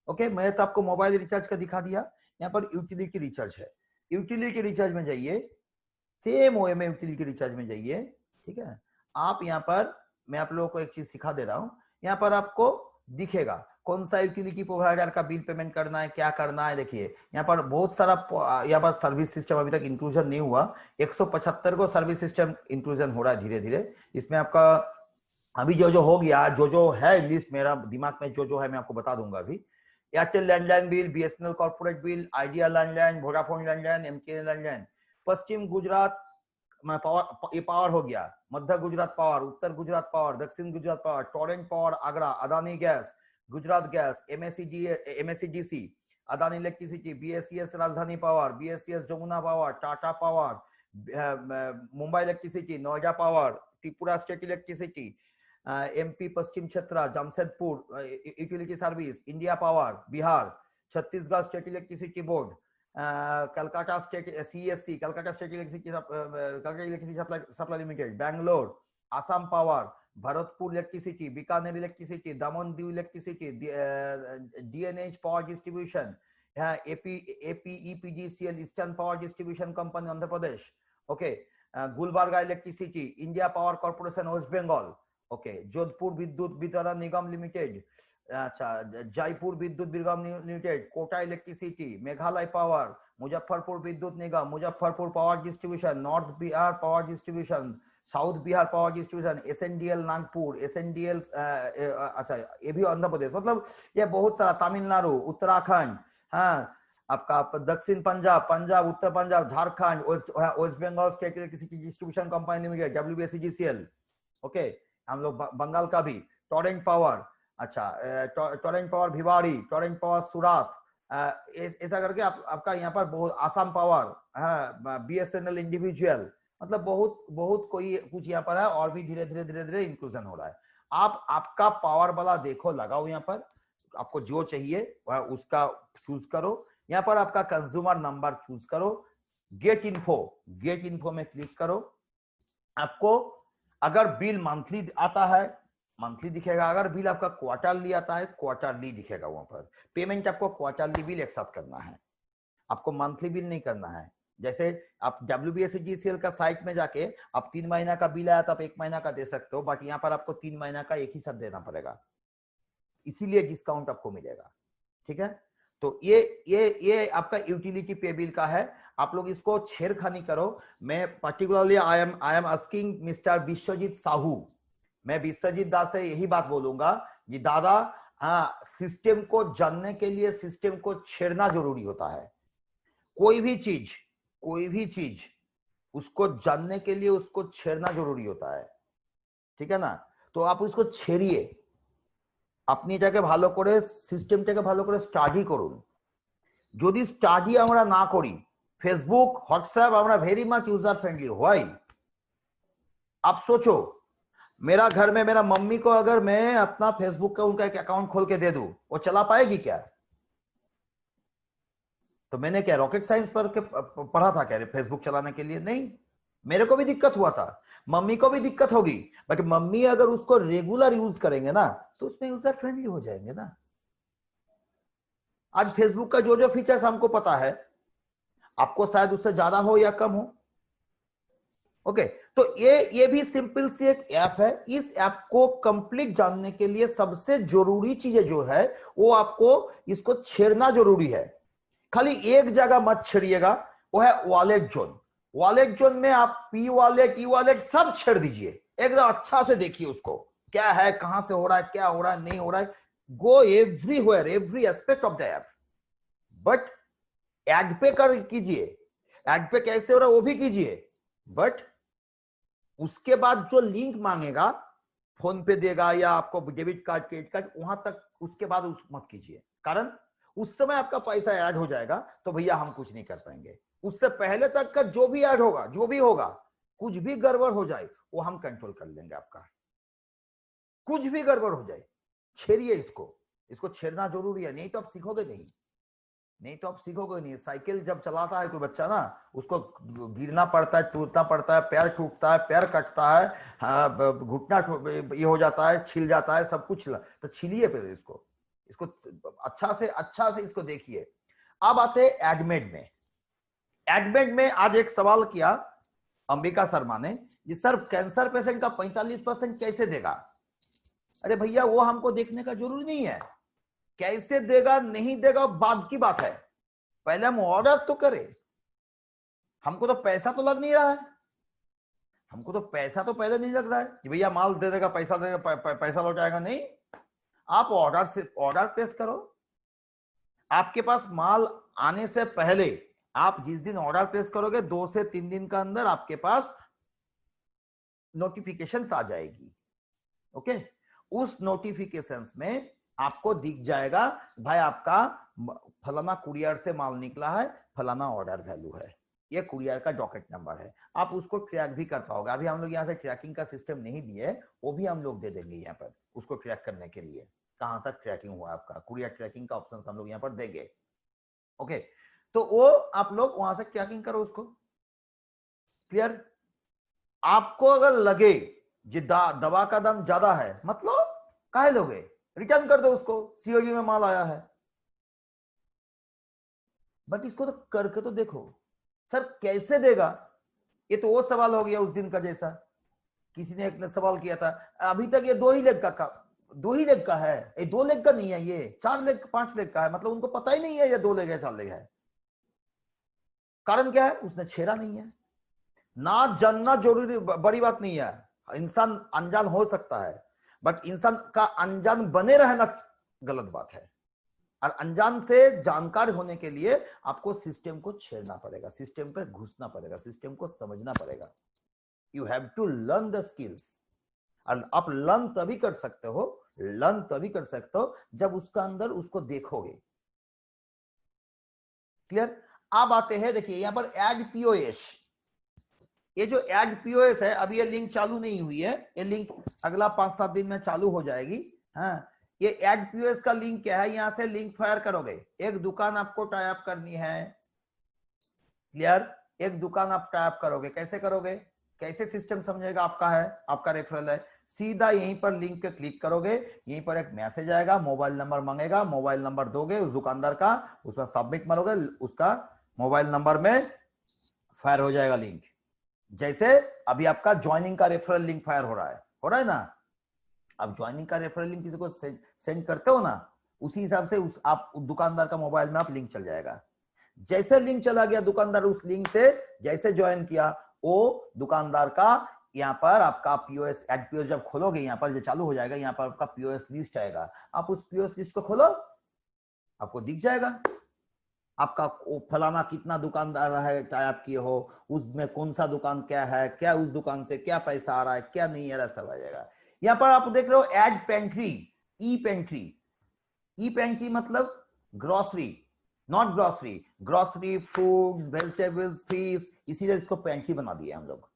ओके, मैं तो आपको मोबाइल रिचार्ज का दिखा दिया, यहाँ पर यूटिलिटी रिचार्ज है। यूटिलिटी रिचार्ज में जाइए, सेम ओए में यूटिलिटी रिचार्ज में जाइए, ठीक है। आप यहाँ पर, मैं आप लोगों को एक चीज सिखा दे रहा हूँ, यहाँ पर आपको दिखेगा कौन सा यूटिलिटी प्रोवाइडर का बिल पेमेंट करना है, क्या करना है। देखिए यहाँ पर बहुत सारा, यहाँ पर सर्विस सिस्टम अभी तक इंक्लूजन नहीं हुआ, 175 को सर्विस सिस्टम इंक्लूजन हो रहा है धीरे धीरे। इसमें आपका अभी जो हो गया, जो है लिस्ट मेरा दिमाग में जो है मैं आपको बता दूंगा अभी। Airtel landline bill, BSNL corporate bill, Idea landline, Vodafone landline, MTN landline, Paschim Gujarat power, ये पावर हो गया, Madhya Gujarat power, Uttar Gujarat power, Dakshin Gujarat power, Torrent power Agra, Adani gas, Gujarat gas, MSCDC, Adani electricity, BSES Rajdhani power, BSES Yamuna power, Tata power, Mumbai electricity, Noida power, Tripura state electricity, MP Paschim Kshetra, Jamshedpur utility service, India power Bihar, Chhattisgarh state electricity board, Calcutta state CSC, Calcutta state electricity supply limited, Bangalore, Assam power, Bharatpur electricity, Bikaner electricity, Daman Diu electricity, DNH power distribution, APEPDCL eastern power distribution company Andhra Pradesh, okay, Gulbarga electricity, India power corporation West Bengal, okay, Jodhpur Vidyut Vitaran Nigam limited, अच्छा, Jaipur Vidyut Nigam limited, Kota electricity, Meghalaya power, Muzaffarpur Vidyut Nigam, Muzaffarpur power distribution, north Bihar power distribution, south Bihar power distribution, SNDL Nagpur, SNDL अच्छा ये भी आंध्र प्रदेश, मतलब ये बहुत सारा, तमिलनाडु, उत्तराखंड, हाँ आपका Dakshin Punjab, Uttar Punjab, Jharkhand, West Bengal state electricity distribution company limited, WBSCGCL, okay, हम लोग बंगाल का भी, टोरेंट पावर, अच्छा Torrent power Bhiwadi, Torrent power Surat, ऐसा करके आपका यहाँ पर बहुत, आसाम पावर, बीएसएनएल इंडिविजुअल, मतलब बहुत कोई कुछ यहाँ पर है, और भी धीरे धीरे इंक्लूजन हो रहा है। आप आपका पावर वाला देखो, लगाओ यहाँ पर, आपको जो चाहिए वह उसका चूज करो। यहाँ पर आपका कंज्यूमर नंबर चूज करो, गेट इन्फो में क्लिक करो। आपको अगर बिल मंथली आता है मंथली दिखेगा, अगर बिल आपका क्वार्टरली आता है क्वार्टरली दिखेगा। वहां पर पेमेंट आपको क्वार्टरली बिल एक साथ करना है, आपको मंथली बिल नहीं करना है। जैसे आप WBSCGCL का साइट में जाके आप 3 महीना का बिल आया तो आप 1 महीना का दे सकते हो, बट यहाँ पर आपको 3 महीना का एक ही साथ देना पड़ेगा, इसीलिए डिस्काउंट आपको मिलेगा, ठीक है। तो ये आपका यूटिलिटी पे बिल का है, आप लोग इसको छेड़खानी करो। मैं particularly I am asking Mister Vishwajit Sahu, मैं विश्वजीत दास से यही बात बोलूंगा कि दादा, हाँ, सिस्टम को जानने के लिए सिस्टम को छेड़ना जरूरी होता है। कोई भी चीज उसको जानने के लिए उसको छेड़ना जरूरी होता है, ठीक है ना। तो आप उसको छेड़िए, আপনি এটাকে ভালো করে সিস্টেমটাকে ভালো করে স্টাডি করুন। যদি স্টাডি আমরা না করি, ফেসবুক হোয়াটসঅ্যাপ আমরা ভেরি মাচ ইউজার ফ্রেন্ডলি হয়। आप सोचो मेरा घर में मेरा मम्मी को अगर मैं अपना फेसबुक का उनका एक अकाउंट खोल के दे दूं, वो चला पाएगी क्या? तो मैंने क्या रॉकेट साइंस पर पढ़ा था क्या फेसबुक चलाने के लिए? नहीं, मेरे को भी दिक्कत हुआ था, मम्मी को भी दिक्कत होगी, बट मम्मी अगर उसको रेगुलर यूज करेंगे ना तो उसमें यूजर फ्रेंडली हो जाएंगे ना। आज फेसबुक का जो जो फीचर्स हमको पता है, आपको शायद उससे ज्यादा हो या कम हो। ओके, तो ये भी सिंपल सी एक ऐप है। इस ऐप को कंप्लीट जानने के लिए सबसे जरूरी चीजें जो है वो आपको इसको छेड़ना जरूरी है। खाली एक जगह मत छेड़िएगा, वो है वॉलेट जोन। वॉलेट जोन में आप पी वॉलेट, ई वॉलेट सब छेड़ दीजिए, एकदम अच्छा से देखिए उसको क्या है, कहां से हो रहा है, क्या हो रहा है, नहीं हो रहा है। Go everywhere, every aspect of the app, but add pay कर कीजिए। एड पे कैसे हो रहा है वो भी कीजिए, बट उसके बाद जो लिंक मांगेगा, फोन पे देगा या आपको डेबिट कार्ड, क्रेडिट कार्ड, वहां तक उसके बाद उस मत कीजिए, कारण उस समय आपका पैसा ऐड हो जाएगा तो भैया हम कुछ नहीं कर पाएंगे। उससे पहले तक का जो भी ऐड होगा, जो भी होगा, कुछ भी गड़बड़ हो जाए वो हम कंट्रोल कर लेंगे आपका। कुछ भी गड़बड़ हो जाए, छेड़िए इसको, इसको छेड़ना जरूरी है, नहीं तो आप सीखोगे नहीं, नहीं तो आप सीखोगे नहीं। साइकिल जब चलाता है कोई बच्चा ना, उसको गिरना पड़ता है, टूटना पड़ता है, पैर टूटता है, पैर कटता है, घुटना ये हो जाता है, छिल जाता है, सब कुछ। तो छिलिए फिर इसको, इसको अच्छा से इसको देखिए। अब आते हैं एडमेड में। एडमेड में आज एक सवाल किया अंबिका शर्मा ने, जी सर कैंसर पेशेंट का 45% कैसे देगा? अरे भैया वो हमको देखने का जरूरी नहीं है, कैसे देगा नहीं देगा बाद की बात है, पहले हम ऑर्डर तो करें। हमको तो पैसा तो लग नहीं रहा है, हमको तो पैसा तो पहले नहीं लग रहा है कि भैया माल दे देगा, पैसा देगा, पैसा लौटाएगा। नहीं, आप ऑर्डर प्लेस करो। आपके पास माल आने से पहले, आप जिस दिन ऑर्डर प्लेस करोगे 2 से 3 दिन का अंदर आपके पास नोटिफिकेशंस आ जाएगी। ओके, उस नोटिफिकेशंस में आपको दिख जाएगा भाई आपका फलाना कुरियर से माल निकला है, फलाना ऑर्डर वैल्यू है, ये कुरियर का डॉकेट नंबर है। आप उसको ट्रैक भी कर पाओगे। अभी हम लोग यहाँ से ट्रैकिंग का सिस्टम नहीं दिए, वो भी हम लोग दे देंगे यहाँ पर उसको ट्रैक करने के लिए, कहां तक ट्रैकिंग हुआ आपका, कुरियर ट्रैकिंग का ऑप्शन हम लोग यहाँ पर देंगे। ओके, तो वो आप लोग वहां से ट्रैकिंग करो उसको। क्लियर? आपको अगर लगे जी दवा का दाम ज्यादा है, मतलब काहे लोगे, रिटर्न कर दो उसको, सीओजी में माल आया है। बट इसको तो करके तो देखो। सर कैसे देगा? ये तो वो सवाल हो गया उस दिन का जैसा किसी ने एक ने सवाल किया था। अभी तक ये 2 ही लेग का है, ये 2 लेग का नहीं है, ये 4 लेग 5 लेग का है। मतलब उनको पता ही नहीं है ये 2 लेग है 4 लेग है। कारण क्या है? उसने छेड़ा नहीं है। ना जानना जरूरी बड़ी बात नहीं है, इंसान अनजान हो सकता है, बट इंसान का अनजान बने रहना गलत बात है। और अनजान से जानकार होने के लिए आपको सिस्टम को छेड़ना पड़ेगा, सिस्टम पे घुसना पड़ेगा, सिस्टम को समझना पड़ेगा। You have to learn the skills. और आप लर्न तभी कर सकते हो जब उसका अंदर उसको देखोगे। क्लियर? अब आते हैं, देखिए यहां पर एड पीओएस। ये जो एड पीओएस है, अभी ये लिंक चालू नहीं हुई है, ये लिंक अगला 5-7 दिन में चालू हो जाएगी। हाँ, ये एड पीओएस का लिंक क्या है? यहां से लिंक फायर करोगे, एक दुकान आपको टाई अप करनी है। क्लियर? एक दुकान आप टाई अप करोगे, कैसे करोगे? कैसे सिस्टम समझेगा? आपका है, आपका रेफरल है, सीधा यहीं पर लिंक पे क्लिक करोगे, यहीं पर एक मैसेज आएगा, मोबाइल नंबर मांगेगा, मोबाइल नंबर दोगे उस दुकानदार का, उसमें सबमिट मारोगे, उसका मोबाइल नंबर में फायर हो जाएगा लिंक। जैसे अभी आपका ज्वाइनिंग का रेफरल लिंक फायर हो रहा है ना। आप ज्वाइनिंग का रेफरल लिंक किसी को सेंड करते हो ना, उसी हिसाब से आप दुकानदार का मोबाइल में आप लिंक चल जाएगा। जैसे लिंक चला गया, दुकानदार उस लिंक से जैसे ज्वाइन किया, वो दुकानदार का यहाँ पर आपका पीओएस, एड पीओएस जब खोलोगे यहाँ पर जो चालू हो जाएगा, यहाँ पर आपका पीओएस लिस्ट आएगा। आप उस पीओएस लिस्ट को खोलो, आपको दिख जाएगा आपका फलाना कितना दुकानदार है टाई अप किए हो, उसमें कौन सा दुकान क्या है, क्या उस दुकान से क्या पैसा आ रहा है, क्या नहीं आ रहा, सब आ जाएगा। यहाँ पर आप देख रहे हो एड पेंट्री, ई पेंट्री। ई पेंट्री मतलब grocery, not grocery, grocery foods, vegetables, fish, इसीलिए इसको पेंट्री बना दिया हम लोग।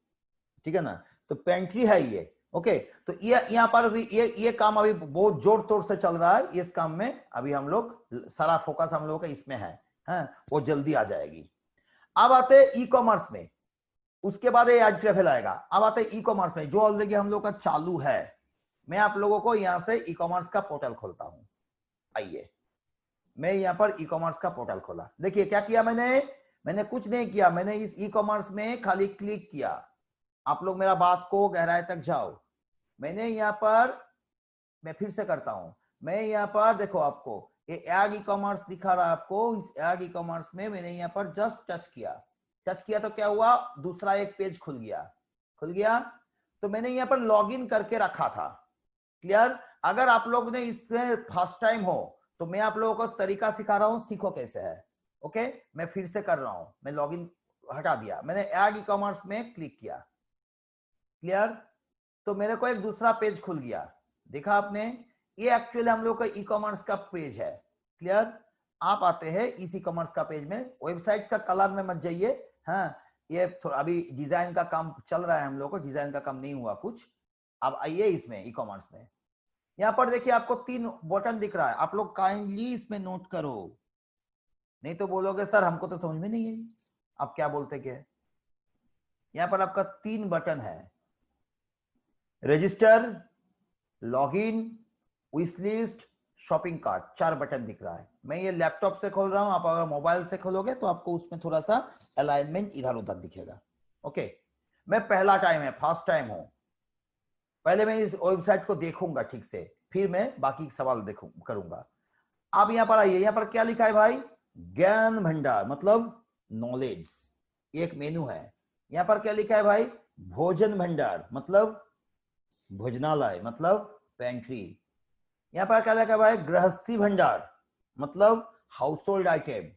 ठीक है ना? तो पेंट्री है ये, ओके, तो ये यहाँ पर भी ये काम अभी बहुत जोर तोड़ से चल रहा है। इस काम में अभी हम लोग सारा फोकस हम लोगों का इसमें है, वो जल्दी आ जाएगी। अब आते हैं ई कॉमर्स में, उसके बाद ये एड ट्रैफिक आएगा। अब आते हैं ई कॉमर्स में जो ऑलरेडी हम लोग का चालू है। मैं आप लोगों को यहां से ई कॉमर्स का पोर्टल खोलता हूं। आइए, मैं यहां पर ई कॉमर्स का पोर्टल खोला। देखिए क्या किया मैंने कुछ नहीं किया, मैंने इस ई कॉमर्स में खाली क्लिक किया। आप लोग मेरा बात को गहराई तक जाओ। मैंने यहाँ पर, मैं फिर से करता हूं, मैं यहाँ पर देखो आपको ये एड ई कॉमर्स दिखा रहा है आपको। इस एड ई कॉमर्स में मैंने यहाँ पर जस्ट टच किया तो क्या हुआ, दूसरा एक पेज खुल गया। तो मैंने यहाँ पर लॉगिन करके रखा था। क्लियर? अगर आप लोग ने इसमें फर्स्ट टाइम हो तो मैं आप लोगों को तरीका सिखा रहा हूं, सीखो कैसे है। ओके, मैं फिर से कर रहा हूं। मैं लॉगिन हटा दिया, मैंने एड ई कॉमर्स में क्लिक किया। क्लियर? तो मेरे को एक दूसरा पेज खुल गया, देखा आपने? ये एक्चुअली हम लोग का ई कॉमर्स का पेज है। क्लियर? आप आते हैं इस ई कॉमर्स का पेज में। वेबसाइट्स का कलर में मत जाइए, ये अभी डिजाइन का काम चल रहा है, हम लोग को डिजाइन का काम नहीं हुआ कुछ। अब आइए इसमें ई कॉमर्स में, यहां पर देखिए आपको 3 बटन दिख रहा है। आप लोग काइंडली इसमें नोट करो, नहीं तो बोलोगे सर हमको तो समझ में नहीं है आप क्या बोलते क्या। यहां पर आपका 3 बटन है, register, login, wish list, shopping cart, 4 button दिख रहा है। मैं ये लैपटॉप से खोल रहा हूं, आप अगर मोबाइल से खोलोगे तो आपको उसमें थोड़ा सा अलाइनमेंट इधर उधर दिखेगा। ओके, मैं पहला टाइम है, फर्स्ट टाइम हूं, पहले मैं इस वेबसाइट को देखूंगा ठीक से, फिर मैं बाकी सवाल करूंगा। आप यहां पर आइए, यहां पर क्या लिखा है भाई, ज्ञान भंडार मतलब नॉलेज, एक मेनू है। यहां पर क्या लिखा है भाई, भोजन भंडार मतलब भोजनालय मतलब पेंट्री। यहां पर क्या लिखा है भाई, गृहस्थी भंडार मतलब house hold item,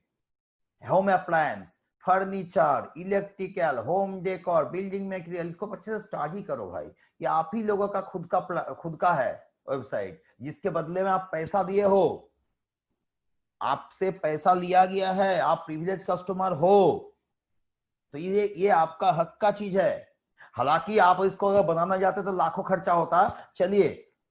home appliance, furniture, electrical, home decor, building material. इसको अच्छे से स्टडी करो भाई, ये आप ही लोगों का खुद का है वेबसाइट, जिसके बदले में आप पैसा दिए हो, आपसे पैसा लिया गया है, आप प्रिविलेज कस्टमर हो, तो ये आपका हक का चीज है। हालांकि आप इसको अगर बनाना चाहते तो लाखों खर्चा होता। चलिए,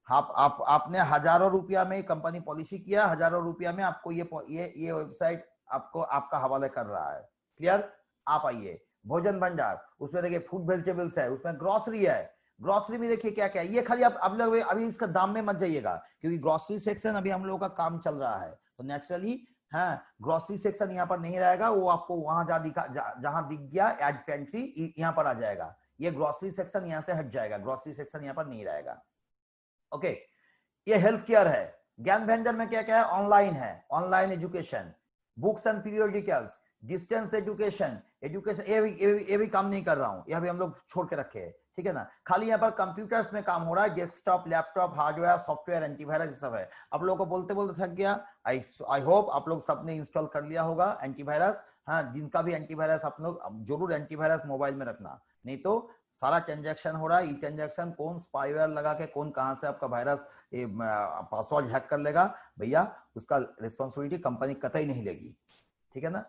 आपने हजारों रुपया में कंपनी पॉलिसी किया, हजारों रुपया में आपको ये वेबसाइट आपको आपका हवाले कर रहा है। क्लियर? आप आइए, भोजन भंडार, उसमें देखिए फूड वेजिटेबल्स है, उसमें ग्रोसरी है। ग्रोसरी में देखिए क्या क्या है, ये खाली आप लोग अभी इसका दाम में मत जाइएगा, क्योंकि ग्रोसरी सेक्शन अभी हम लोगों का काम चल रहा है, तो नेचुरली ग्रोसरी सेक्शन यहाँ पर नहीं रहेगा। वो आपको वहां जहां दिख गया एड पेंट्री, यहाँ पर आ जाएगा। ये ग्रोसरी सेक्शन यहाँ से हट जाएगा, ग्रोसरी सेक्शन यहाँ पर नहीं रहेगा। ओके, ये हेल्थ केयर है। ज्ञान भंडार में क्या क्या है, ऑनलाइन है, online education, books and periodicals, distance education, ये भी काम नहीं कर रहा हूं, यह भी हम लोग छोड़ के रखे हैं, ठीक है ना। खाली यहाँ पर कंप्यूटर्स में काम हो रहा है, desktop, laptop, hardware, software, antivirus, ये सब है। आप लोगों को बोलते बोलते थक गया। आई होप आप लोग सबने इंस्टॉल कर लिया होगा एंटीवायरस। जिनका भी एंटीवायरस, आप लोग जरूर एंटीवायरस मोबाइल में रखना, नहीं तो सारा ट्रांजैक्शन हो रहा है, ई ट्रांजैक्शन, कौन स्पाईवेयर लगा के कौन कहां से आपका वायरस पासवर्ड हैक कर लेगा, भैया उसका रिस्पॉन्सिबिलिटी कंपनी कतई नहीं लेगी, ठीक है ना।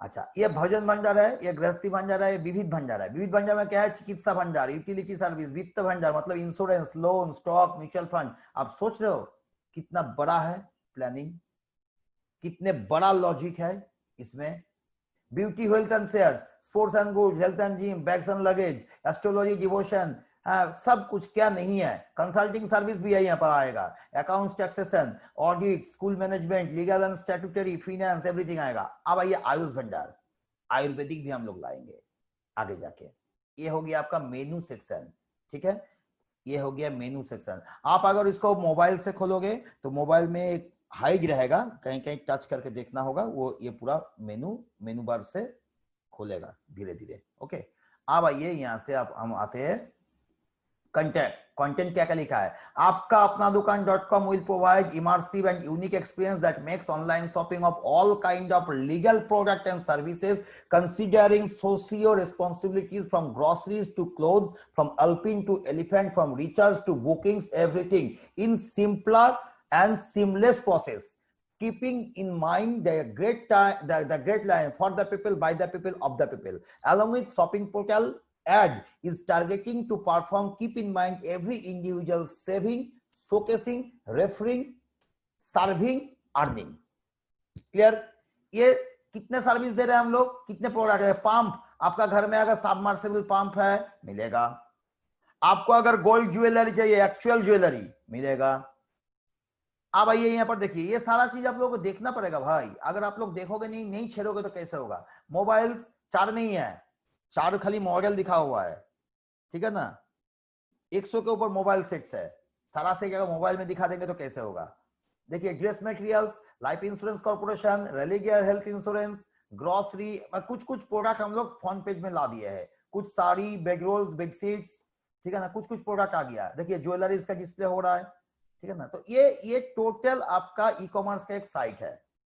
अच्छा, ये भोजन भंडार है, ये गृहस्थी भंडार है, विविध भंडार है। विविध भंडार में क्या है, चिकित्सा भंडार, यूटिलिटी सर्विस, वित्त भंडार मतलब insurance, loan, stock, mutual fund. आप सोच रहे हो कितना बड़ा है प्लानिंग, कितने बड़ा लॉजिक है इसमें। Beauty, health and shares, sports and goods, health and gym, bags and luggage, astrology, devotion, सब कुछ क्या नहीं है। कंसल्टिंग सर्विस भी है यहाँ पर आएगा, accounts, taxation, audit, school management, legal and statutory, finance, everything आएगा। अब आइए आयुष भंडार, आयुर्वेदिक भी हम लोग लाएंगे आगे जाके। ये हो गया आपका मेनू सेक्शन, ठीक है, ये हो गया मेनू सेक्शन। आप अगर इसको मोबाइल से खोलोगे तो मोबाइल में एक हाइड रहेगा, कहीं कहीं टच करके देखना होगा, वो ये पूरा मेनू बार से खोलेगा धीरे धीरे। ओके, अब आइए यहां से हम आते हैं कंटेंट क्या क्या लिखा है, आपका अपना दुकान.com will provide immersive and unique experience that makes online shopping of all kind of legal product and services, considering socio responsibilities from groceries to clothes, from alpine to elephant, from recharge to bookings, everything in simpler and seamless process, keeping in mind the great line for the people, by the people, of the people. Along with shopping portal, ad is targeting to perform, keep in mind every individual saving, showcasing, referring, serving, earning. Clear? ये कितने service दे रहे हैं हम लोग, कितने product है? Pump, आपका घर में अगर सबमर्सिबल पंप है मिलेगा, आपको अगर गोल्ड ज्वेलरी चाहिए, एक्चुअल ज्वेलरी मिलेगा। अब आइए यहां पर देखिए, ये सारा चीज आप लोगों को देखना पड़ेगा भाई, अगर आप लोग देखोगे नहीं छेड़ोगे तो कैसे होगा? मोबाइल्स 4 नहीं है, 4 खाली मॉडल दिखा हुआ है, ठीक है ना? 100 के ऊपर मोबाइल सेट्स है, सारा से अगर मोबाइल में दिखा देंगे तो कैसे होगा? देखिए, dress materials, life insurance corporation, Religare health insurance, grocery, कुछ प्रोडक्ट हम लोग फ्रंट पेज में ला दिए हैं, कुछ साड़ी, बेड रोल्स, बेडशीट्स, ठीक है ना, कुछ प्रोडक्ट आ गया। देखिए ज्वेलरीज का डिस्प्ले हो रहा है, ठीक है ना? तो ये टोटल आपका ई कॉमर्स का एक साइट है,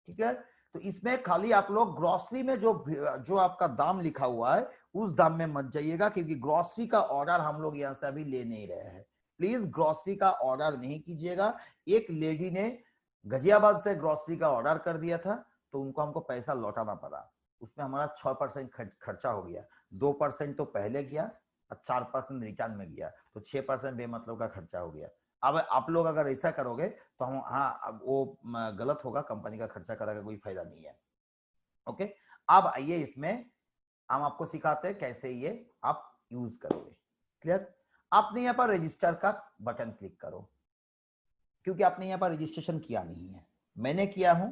ठीक है? तो इसमें खाली आप लोग ग्रोसरी में जो आपका दाम लिखा हुआ है उस दाम में मत जाइएगा, क्योंकि ग्रोसरी का ऑर्डर हम लोग यहाँ से अभी ले नहीं रहे हैं। प्लीज ग्रोसरी का ऑर्डर नहीं कीजिएगा। एक लेडी ने गाजियाबाद से ग्रोसरी का ऑर्डर कर दिया था, तो उनको हमको पैसा लौटाना पड़ा, उसमें हमारा 6% खर्चा हो गया, 2% तो पहले गया और 4% रिटर्न में गया, तो 6% बेमतलब का खर्चा हो गया। अब आप लोग अगर ऐसा करोगे तो हम हाँ वो गलत होगा, कंपनी का खर्चा कराने का कोई फायदा नहीं है। ओके, अब आइए इसमें हम आपको सिखाते हैं कैसे ये आप यूज करोगे। क्लियर? आपने यहाँ पर रजिस्टर का बटन क्लिक करो, क्योंकि आपने यहाँ पर रजिस्ट्रेशन किया नहीं है, मैंने किया हूं,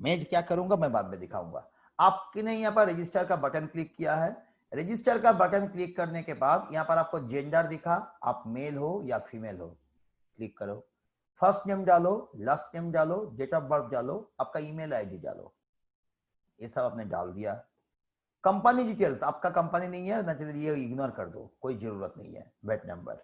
मैं क्या करूंगा मैं बाद में दिखाऊंगा। आपने यहाँ पर रजिस्टर का बटन क्लिक किया है, रजिस्टर का बटन क्लिक करने के बाद यहाँ पर आपको जेंडर दिखा, आप मेल हो या फीमेल हो, क्लिक करो, फर्स्ट नेम डालो, लास्ट नेम डालो, डेट ऑफ बर्थ डालो, आपका ईमेल आईडी डालो, ये सब आपने डाल दिया। कंपनी डिटेल्स, आपका कंपनी नहीं है ना, चलिए ये इग्नोर कर दो, कोई जरूरत नहीं है, वेट नंबर।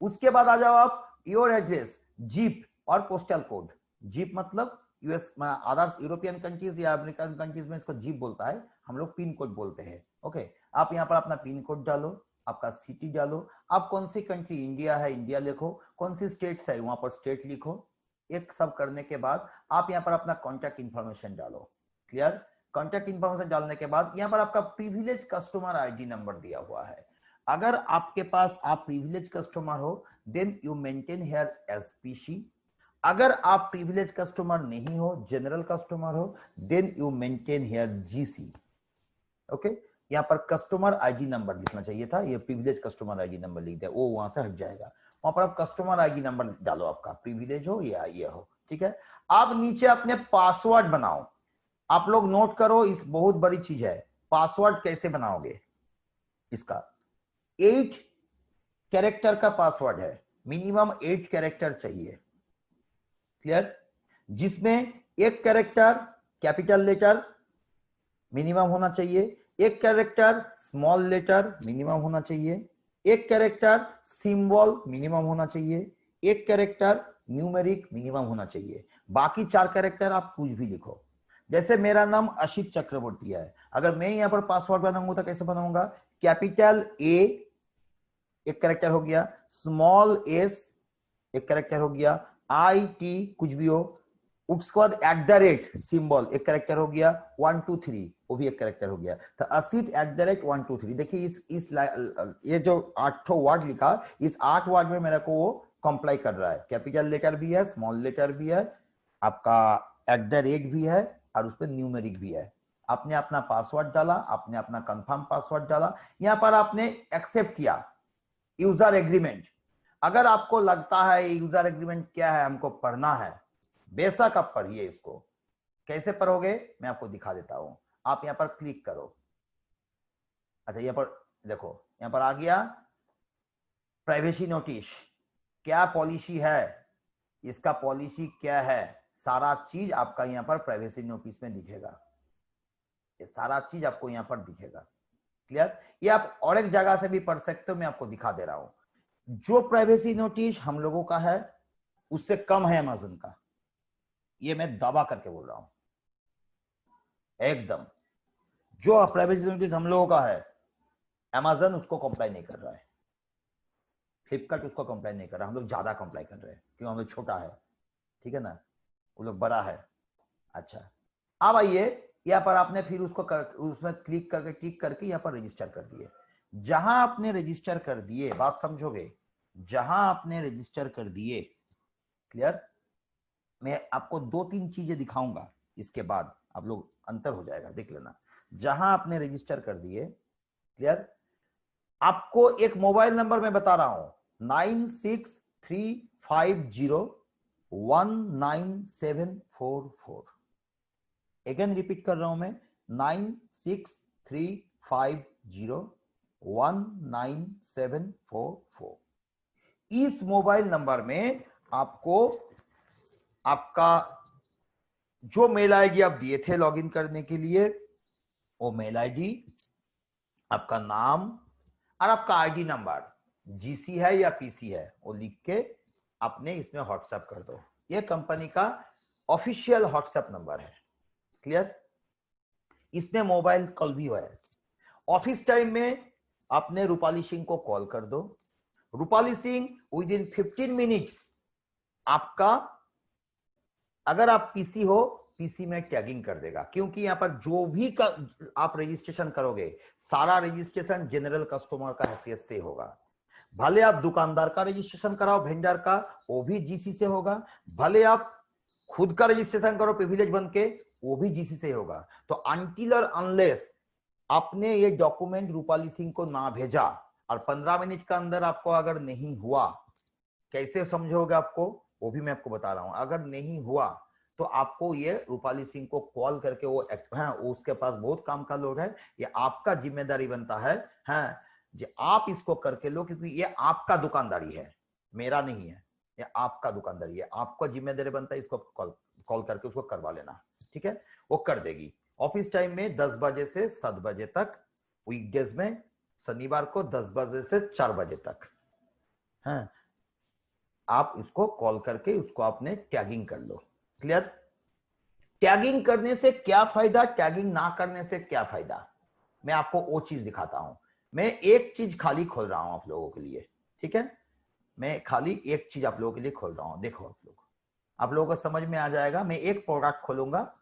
उसके बाद आ जाओ आप योर एड्रेस, जीप और पोस्टल कोड। जीप मतलब यूएस, अदर्स यूरोपियन कंट्रीज या अमेरिकन कंट्रीज में इसको जीप बोलता है, हम लोग पिन कोड बोलते हैं। ओके, आप यहाँ पर अपना पिन कोड डालो, आपका सिटी डालो, आप कौन सी कंट्री, इंडिया है इंडिया लिखो, कौन सी स्टेट्स है वहां पर स्टेट लिखो। एक सब करने के बाद आप यहाँ पर अपना कॉन्टैक्ट इंफॉर्मेशन डालो। क्लियर? कॉन्टैक्ट इंफॉर्मेशन डालने के बाद यहाँ पर आपका प्रिविलेज कस्टमर आईडी नंबर दिया हुआ है। अगर आपके पास आप प्रिविलेज कस्टमर हो then you maintain here SPC. अगर आप प्रिविलेज कस्टमर नहीं हो, जनरल कस्टमर हो, then you maintain here GC. Okay, यहाँ पर कस्टमर आईडी नंबर लिखना चाहिए था, ये प्रिविलेज कस्टमर आईडी नंबर लिख दिया, वो वहां से हट जाएगा। वहां पर आप कस्टमर आईडी नंबर डालो, आपका प्रिविलेज हो या ये हो, ठीक है? आप नीचे अपने पासवर्ड बनाओ। आप लोग नोट करो, इस बहुत बड़ी चीज है, पासवर्ड कैसे बनाओगे इसका। 8 कैरेक्टर का पासवर्ड है, मिनिमम 8 कैरेक्टर चाहिए। क्लियर? जिसमें एक कैरेक्टर कैपिटल लेटर मिनिमम होना चाहिए, एक कैरेक्टर स्मॉल लेटर मिनिमम होना चाहिए, एक कैरेक्टर सिंबल मिनिमम होना चाहिए, एक कैरेक्टर न्यूमेरिक मिनिमम होना चाहिए। बाकी 4 कैरेक्टर आप कुछ भी लिखो। जैसे मेरा नाम अशित चक्रवर्ती है, अगर मैं यहां पर पासवर्ड बनाऊंगा तो कैसे बनाऊंगा? कैपिटल ए एक कैरेक्टर हो गया, स्मॉल एस एक कैरेक्टर हो गया, आई टी कुछ भी हो, उसके बाद @ सिंबल एक कैरेक्टर हो गया, 1 2 3 वो भी एक कैरेक्टर हो गया। तो असित @ 1 2 3। देखिए इस ये जो 8 वर्ड लिखा, इस 8 वर्ड में मेरे को वो कंप्लाई कर रहा है। कैपिटल लेटर भी है, स्मॉल लेटर भी है, आपका @ भी है और उस पर न्यूमेरिक भी है। आपने अपना पासवर्ड डाला, आपने अपना कंफर्म पासवर्ड डाला, यहां पर आपने एक्सेप्ट किया यूजर एग्रीमेंट। अगर आपको लगता है यूजर एग्रीमेंट क्या है हमको पढ़ना है, बेशक आप पढ़िए इसको। कैसे पढ़ोगे मैं आपको दिखा देता हूं। आप यहां पर क्लिक करो, अच्छा यहां पर देखो, यहां पर आ गया प्राइवेसी नोटिस, क्या पॉलिसी है, इसका पॉलिसी क्या है, सारा चीज आपका यहां पर प्राइवेसी नोटिस में दिखेगा, ये सारा चीज आपको यहां पर दिखेगा। क्लियर? ये आप और एक जगह से भी पढ़ सकते हो, मैं आपको दिखा दे रहा हूं। जो प्राइवेसी नोटिस हम लोगों का है उससे कम है अमेज़न का, ये मैं दावा करके बोल रहा हूं एकदम। जो प्राइवेसी नोटिस हम लोगों का है अमेज़न उसको कंप्लाई नहीं कर रहा है, फ्लिपकार्ट उसको कंप्लाई नहीं कर रहा, हम लोग ज्यादा कंप्लाई कर रहे हैं क्योंकि हम लोग छोटा है, ठीक है ना, वो लोग बड़ा है। अच्छा, अब आइए यहाँ पर आपने फिर उसमें क्लिक करके यहाँ पर रजिस्टर कर दिए। जहां आपने रजिस्टर कर दिए, बात समझोगे, जहां आपने रजिस्टर कर दिए, क्लियर, मैं आपको 2-3 चीजें दिखाऊंगा, इसके बाद आप लोग अंतर हो जाएगा, देख लेना। जहां आपने रजिस्टर कर दिए, क्लियर, आपको एक मोबाइल नंबर मैं बता रहा हूं, 9635019744। अगेन रिपीट कर रहा हूं मैं, 9635019744। इस मोबाइल नंबर में आपको आपका जो मेल आईडी आप दिए थे लॉगिन करने के लिए, वो मेल आईडी, आपका नाम और आपका आईडी नंबर, जीसी है या पीसी है, वो लिख के आपने इसमें व्हाट्सएप कर दो। ये कंपनी का ऑफिशियल व्हाट्सएप नंबर है, क्लियर। इसमें मोबाइल कॉल भी है। ऑफिस टाइम में आपने रूपाली सिंह को कॉल कर दो, Rupali Singh with in 15 minutes आपका, अगर आप पीसी हो, पीसी में टैगिंग कर देगा, क्योंकि यहां पर जो भी आप रजिस्ट्रेशन करोगे, सारा रजिस्ट्रेशन जनरल कस्टमर का हैसियत से होगा। भले आप दुकानदार का रजिस्ट्रेशन कराओ, वेंडर का, वो भी जीसी से होगा। भले आप खुद का रजिस्ट्रेशन करो प्रिविलेज बन के, वो भी जीसी से होगा। तो अनटिल और अनलेस आपने ये डॉक्यूमेंट रूपाली सिंह को ना भेजा और 15 मिनट का अंदर आपको अगर नहीं हुआ, कैसे समझोगे आपको, वो भी मैं आपको बता रहा हूं। अगर नहीं हुआ तो आपको ये रूपाली सिंह को कॉल करके, वो उसके पास बहुत काम का लोड है, ये आपका जिम्मेदारी बनता है, जो आप इसको करके लो, क्योंकि ये आपका दुकानदारी है, मेरा नहीं है, ये आपका दुकानदारी है, आपका जिम्मेदारी बनता है, इसको कॉल करके उसको करवा लेना, ठीक है। वो कर देगी ऑफिस टाइम में 10 बजे से 7 बजे तक, वीकडेज में शनिवार को 10 बजे से 4 बजे तक, हाँ, आप इसको कॉल करके उसको आपने टैगिंग कर लो, क्लियर। टैगिंग करने से क्या फायदा, टैगिंग ना करने से क्या फायदा, मैं आपको वो चीज दिखाता हूं। मैं एक चीज खाली खोल रहा हूं आप लोगों के लिए, ठीक है, मैं खाली एक चीज आप लोगों के लिए खोल रहा हूं, देखो आप लोगों को समझ में आ जाएगा। मैं एक प्रोडक्ट खोलूंगा,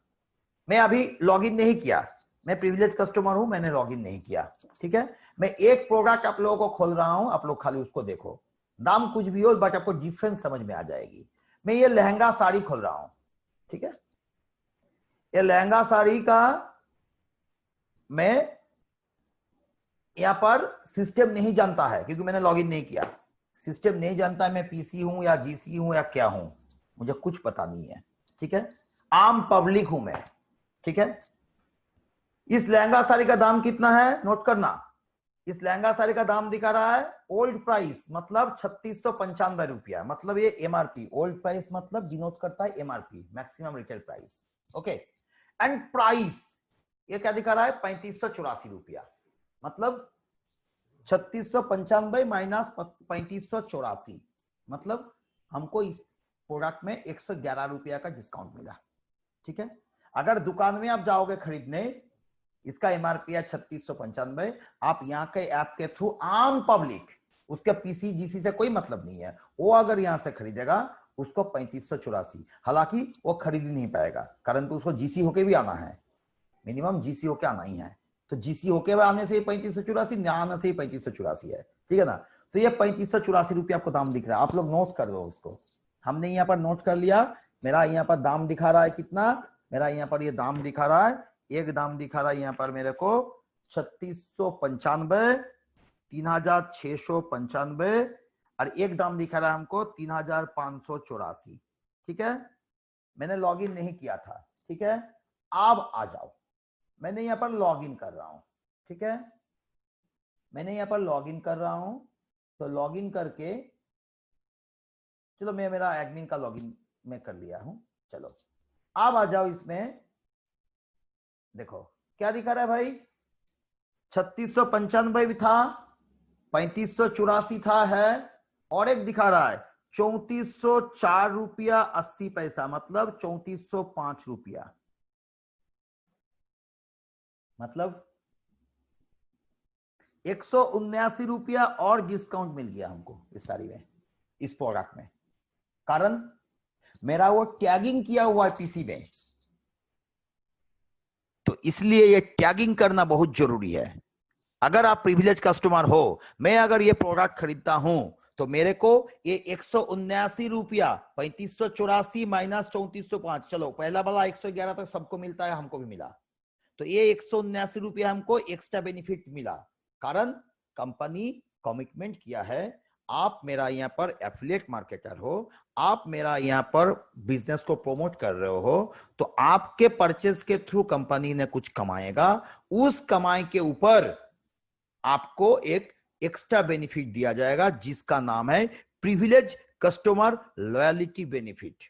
मैं अभी लॉगिन नहीं किया, मैं प्रिविलेज कस्टमर हूं, मैंने लॉगिन नहीं किया, ठीक है। मैं एक प्रोडक्ट आप लोगों को खोल रहा हूं, आप लोग खाली उसको देखो, दाम कुछ भी हो बट आपको डिफरेंस समझ में आ जाएगी। मैं ये लहंगा साड़ी खोल रहा हूं, ठीक है, ये लहंगा साड़ी का मैं यहां पर सिस्टम नहीं जानता है, क्योंकि मैंने लॉगिन नहीं किया, सिस्टम नहीं जानता है मैं पीसी हूं या जीसी हूं या क्या हूं, मुझे कुछ पता नहीं है, ठीक है, आम पब्लिक हूं मैं, ठीक है। इस लहंगा साड़ी का दाम कितना है, नोट करना, इस लहंगा साड़ी का दाम दिखा रहा है ओल्ड प्राइस, मतलब 3695 रुपया, मतलब ये एमआरपी, ओल्ड प्राइस मतलब डिनोट करता है MRP, maximum retail price, okay. And price ये क्या दिखा रहा है, 3584 रुपया, मतलब 3695 माइनस 3584, मतलब हमको इस प्रोडक्ट में 111 रुपया का डिस्काउंट मिला, ठीक है। अगर दुकान में आप जाओगे खरीदने, इसका एमआरपी है 3695, आप यहाँ के ऐप के थ्रू आम पब्लिक, उसके पीसी जीसी से कोई मतलब नहीं है, वो अगर यहां से खरीदेगा उसको 3584, हालांकि वो खरीद नहीं पाएगा, कारण तो उसको जीसी होके भी आना है, मिनिमम जीसी होके आना ही है, तो जीसी होके आने से 3584, न आने से 3584 है, ठीक है ना। तो ये 3584 रुपया आपको दाम दिख रहा है, आप लोग नोट कर दो उसको, हमने यहाँ पर नोट कर लिया। मेरा यहाँ पर दाम दिखा रहा है कितना, मेरा यहाँ पर ये दाम दिखा रहा है, एक दाम दिखा रहा है यहाँ पर मेरे को 3695, 3695, और एक दाम दिखा रहा है हमको 3584, ठीक है। मैंने लॉगिन नहीं किया था, ठीक है, अब आ जाओ, मैंने यहाँ पर लॉगिन कर रहा हूं, ठीक है, मैंने यहाँ पर लॉगिन कर रहा हूं, तो लॉगिन करके चलो मैं मेरा एडमिन का लॉगिन मैं कर लिया हूं, चलो अब आ जाओ, इसमें देखो क्या दिखा रहा है भाई, 3695 था, 3584 था है, और एक दिखा रहा है 3404 रुपया 80 पैसा, मतलब 3405 रुपया, मतलब 179 रुपया और डिस्काउंट मिल गया हमको इस साड़ी में, इस प्रोडक्ट में, कारण मेरा वो टैगिंग किया हुआ है पीसी में, तो इसलिए ये टैगिंग करना बहुत जरूरी है। अगर आप प्रिविलेज कस्टमर हो, मैं अगर ये प्रोडक्ट खरीदता हूं तो मेरे को ये 179 रुपया 3584 माइनस 3405, चलो पहला वाला 111 तक सबको मिलता है, हमको भी मिला, तो ये 179 रुपया हमको एक्स्ट्रा बेनिफिट मिला, कारण कंपनी कमिटमेंट किया है। आप मेरा यहाँ पर एफिलिएट मार्केटर हो, आप मेरा यहाँ पर बिजनेस को प्रमोट कर रहे हो, तो आपके परचेज के थ्रू कंपनी ने कुछ कमाएगा, उस कमाई के ऊपर आपको एक एक्स्ट्रा बेनिफिट दिया जाएगा जिसका नाम है प्रिविलेज कस्टमर लॉयलिटी बेनिफिट।